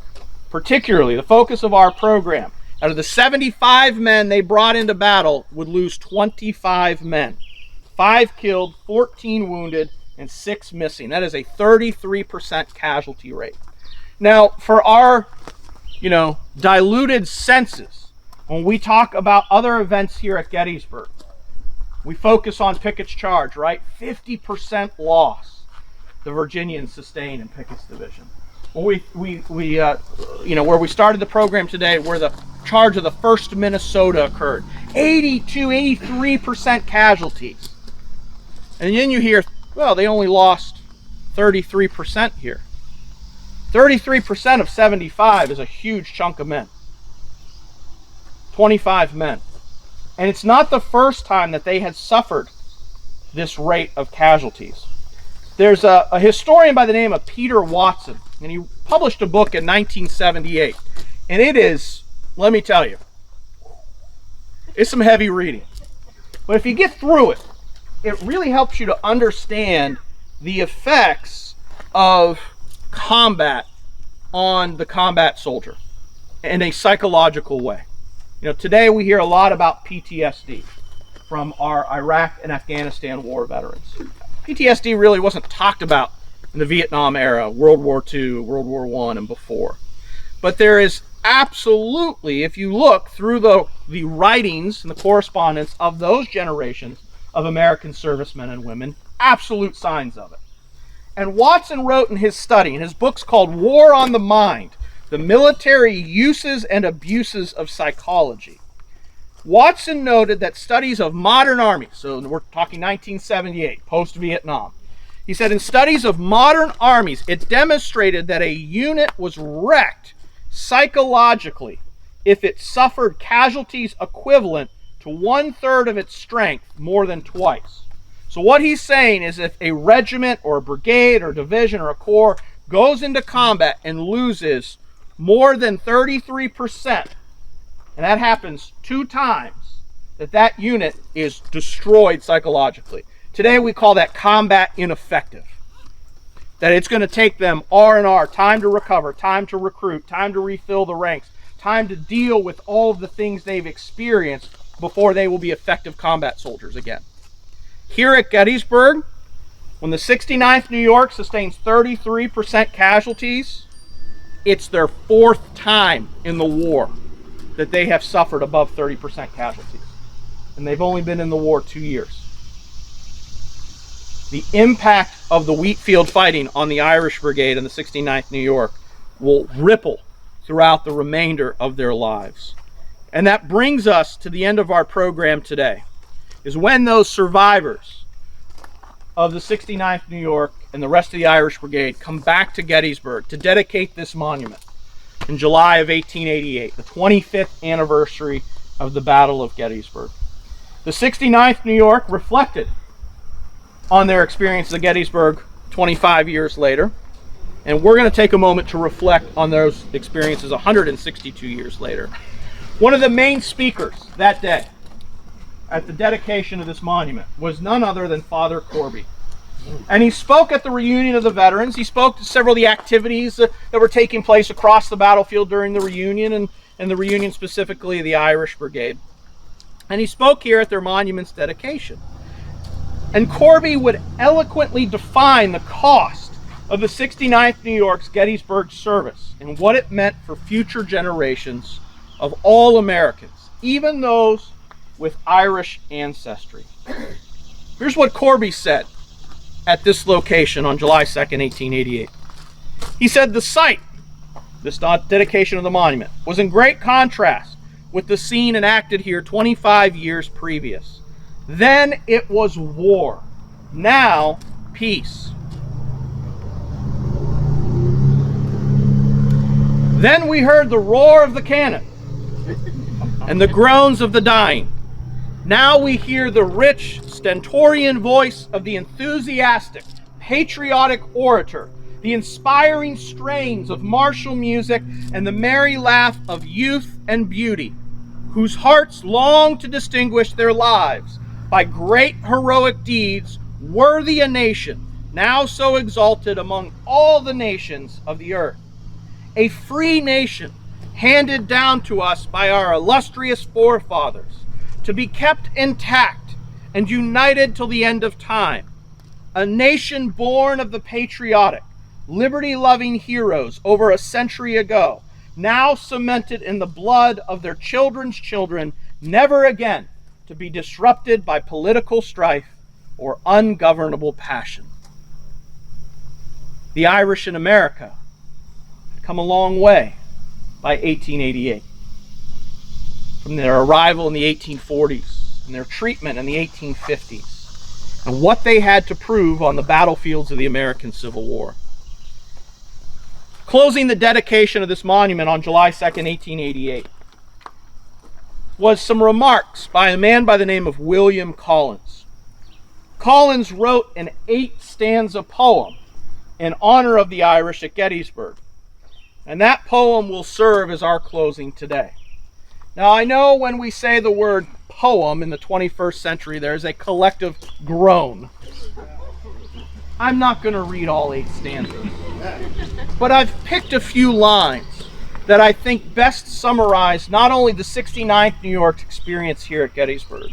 particularly the focus of our program, out of the 75 men they brought into battle, would lose 25 men. 5 killed, 14 wounded, and 6 missing. That is a 33% casualty rate. Now, for our, diluted senses, when we talk about other events here at Gettysburg, we focus on Pickett's charge, right? 50% loss the Virginians sustained in Pickett's division. Well, where we started the program today, where the charge of the 1st Minnesota occurred, 83% casualties. And then you hear, well, they only lost 33% here. 33% of 75 is a huge chunk of men. 25 men. And it's not the first time that they had suffered this rate of casualties. There's a historian by the name of Peter Watson, and he published a book in 1978. And it is, let me tell you, it's some heavy reading. But if you get through it, it really helps you to understand the effects of combat on the combat soldier in a psychological way. Today we hear a lot about PTSD from our Iraq and Afghanistan war veterans. PTSD really wasn't talked about in the Vietnam era, World War II, World War I, and before. But there is absolutely, if you look through the writings and the correspondence of those generations of American servicemen and women, absolute signs of it. And Watson wrote in his study, in his books called War on the Mind, The Military Uses and Abuses of Psychology. Watson noted that studies of modern armies, so we're talking 1978, post-Vietnam, he said in studies of modern armies, it demonstrated that a unit was wrecked psychologically if it suffered casualties equivalent to 1/3 of its strength more than twice. So what he's saying is if a regiment or a brigade or division or a corps goes into combat and loses more than 33%, and that happens 2 times, that unit is destroyed psychologically. Today we call that combat ineffective. That it's going to take them R&R, time to recover, time to recruit, time to refill the ranks, time to deal with all of the things they've experienced before they will be effective combat soldiers again. Here at Gettysburg, when the 69th New York sustains 33% casualties, it's their 4th time in the war that they have suffered above 30% casualties. And they've only been in the war 2 years. The impact of the Wheatfield fighting on the Irish Brigade and the 69th New York will ripple throughout the remainder of their lives. And that brings us to the end of our program today, is when those survivors of the 69th New York and the rest of the Irish Brigade come back to Gettysburg to dedicate this monument in July of 1888, the 25th anniversary of the Battle of Gettysburg. The 69th New York reflected on their experience at Gettysburg 25 years later, and we're going to take a moment to reflect on those experiences 162 years later. One of the main speakers that day at the dedication of this monument was none other than Father Corby. And he spoke at the reunion of the veterans. He spoke to several of the activities that were taking place across the battlefield during the reunion, and the reunion specifically of the Irish Brigade. And he spoke here at their monument's dedication. And Corby would eloquently define the cost of the 69th New York's Gettysburg service and what it meant for future generations of all Americans, even those with Irish ancestry. Here's what Corby said at this location on July 2nd, 1888. He said the site, this dedication of the monument, was in great contrast with the scene enacted here 25 years previous. Then it was war. Now, peace. Then we heard the roar of the cannon and the groans of the dying. Now we hear the rich, stentorian voice of the enthusiastic, patriotic orator, the inspiring strains of martial music, and the merry laugh of youth and beauty, whose hearts long to distinguish their lives by great heroic deeds worthy a nation now so exalted among all the nations of the earth. A free nation handed down to us by our illustrious forefathers, to be kept intact and united till the end of time. A nation born of the patriotic, liberty-loving heroes over a century ago, now cemented in the blood of their children's children, never again to be disrupted by political strife or ungovernable passion. The Irish in America had come a long way by 1888. From their arrival in the 1840s and their treatment in the 1850s, and what they had to prove on the battlefields of the American Civil War. Closing the dedication of this monument on July 2nd, 1888, was some remarks by a man by the name of William Collins. Collins wrote an 8-stanza poem in honor of the Irish at Gettysburg, and that poem will serve as our closing today. Now, I know when we say the word poem in the 21st century, there's a collective groan. I'm not going to read all 8 stanzas, but I've picked a few lines that I think best summarize not only the 69th New York's experience here at Gettysburg,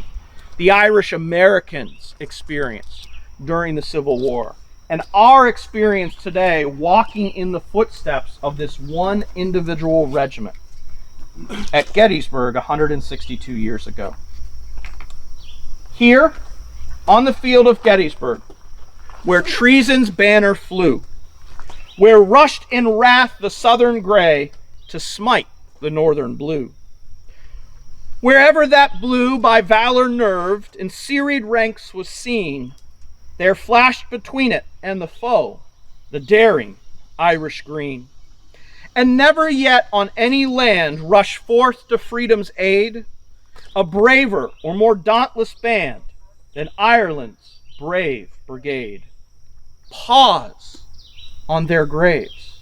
the Irish Americans' experience during the Civil War, and our experience today walking in the footsteps of this one individual regiment at Gettysburg 162 years ago. Here, on the field of Gettysburg, where treason's banner flew, where rushed in wrath the southern gray to smite the northern blue, wherever that blue by valor nerved in serried ranks was seen, there flashed between it and the foe the daring Irish green. And never yet on any land rushed forth to freedom's aid a braver or more dauntless band than Ireland's brave brigade. Pause on their graves.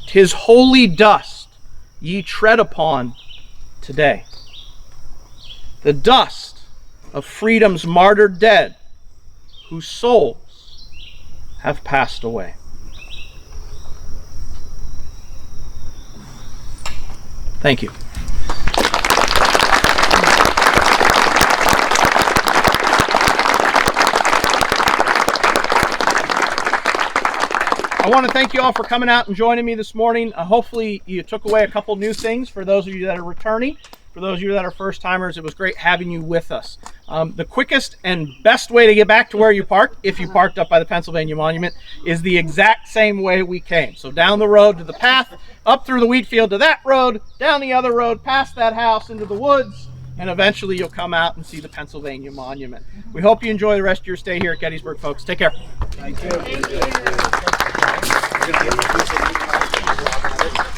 'Tis holy dust ye tread upon today. The dust of freedom's martyred dead, whose souls have passed away. Thank you. I want to thank you all for coming out and joining me this morning. Hopefully you took away a couple new things. For those of you that are returning, for those of you that are first timers, it was great having you with us. The quickest and best way to get back to where you parked, if you parked up by the Pennsylvania Monument, is the exact same way we came. So down the road to the path, up through the Wheatfield to that road, down the other road, past that house into the woods, and eventually you'll come out and see the Pennsylvania Monument. We hope you enjoy the rest of your stay here at Gettysburg, folks. Take care. Thank you. Thank you.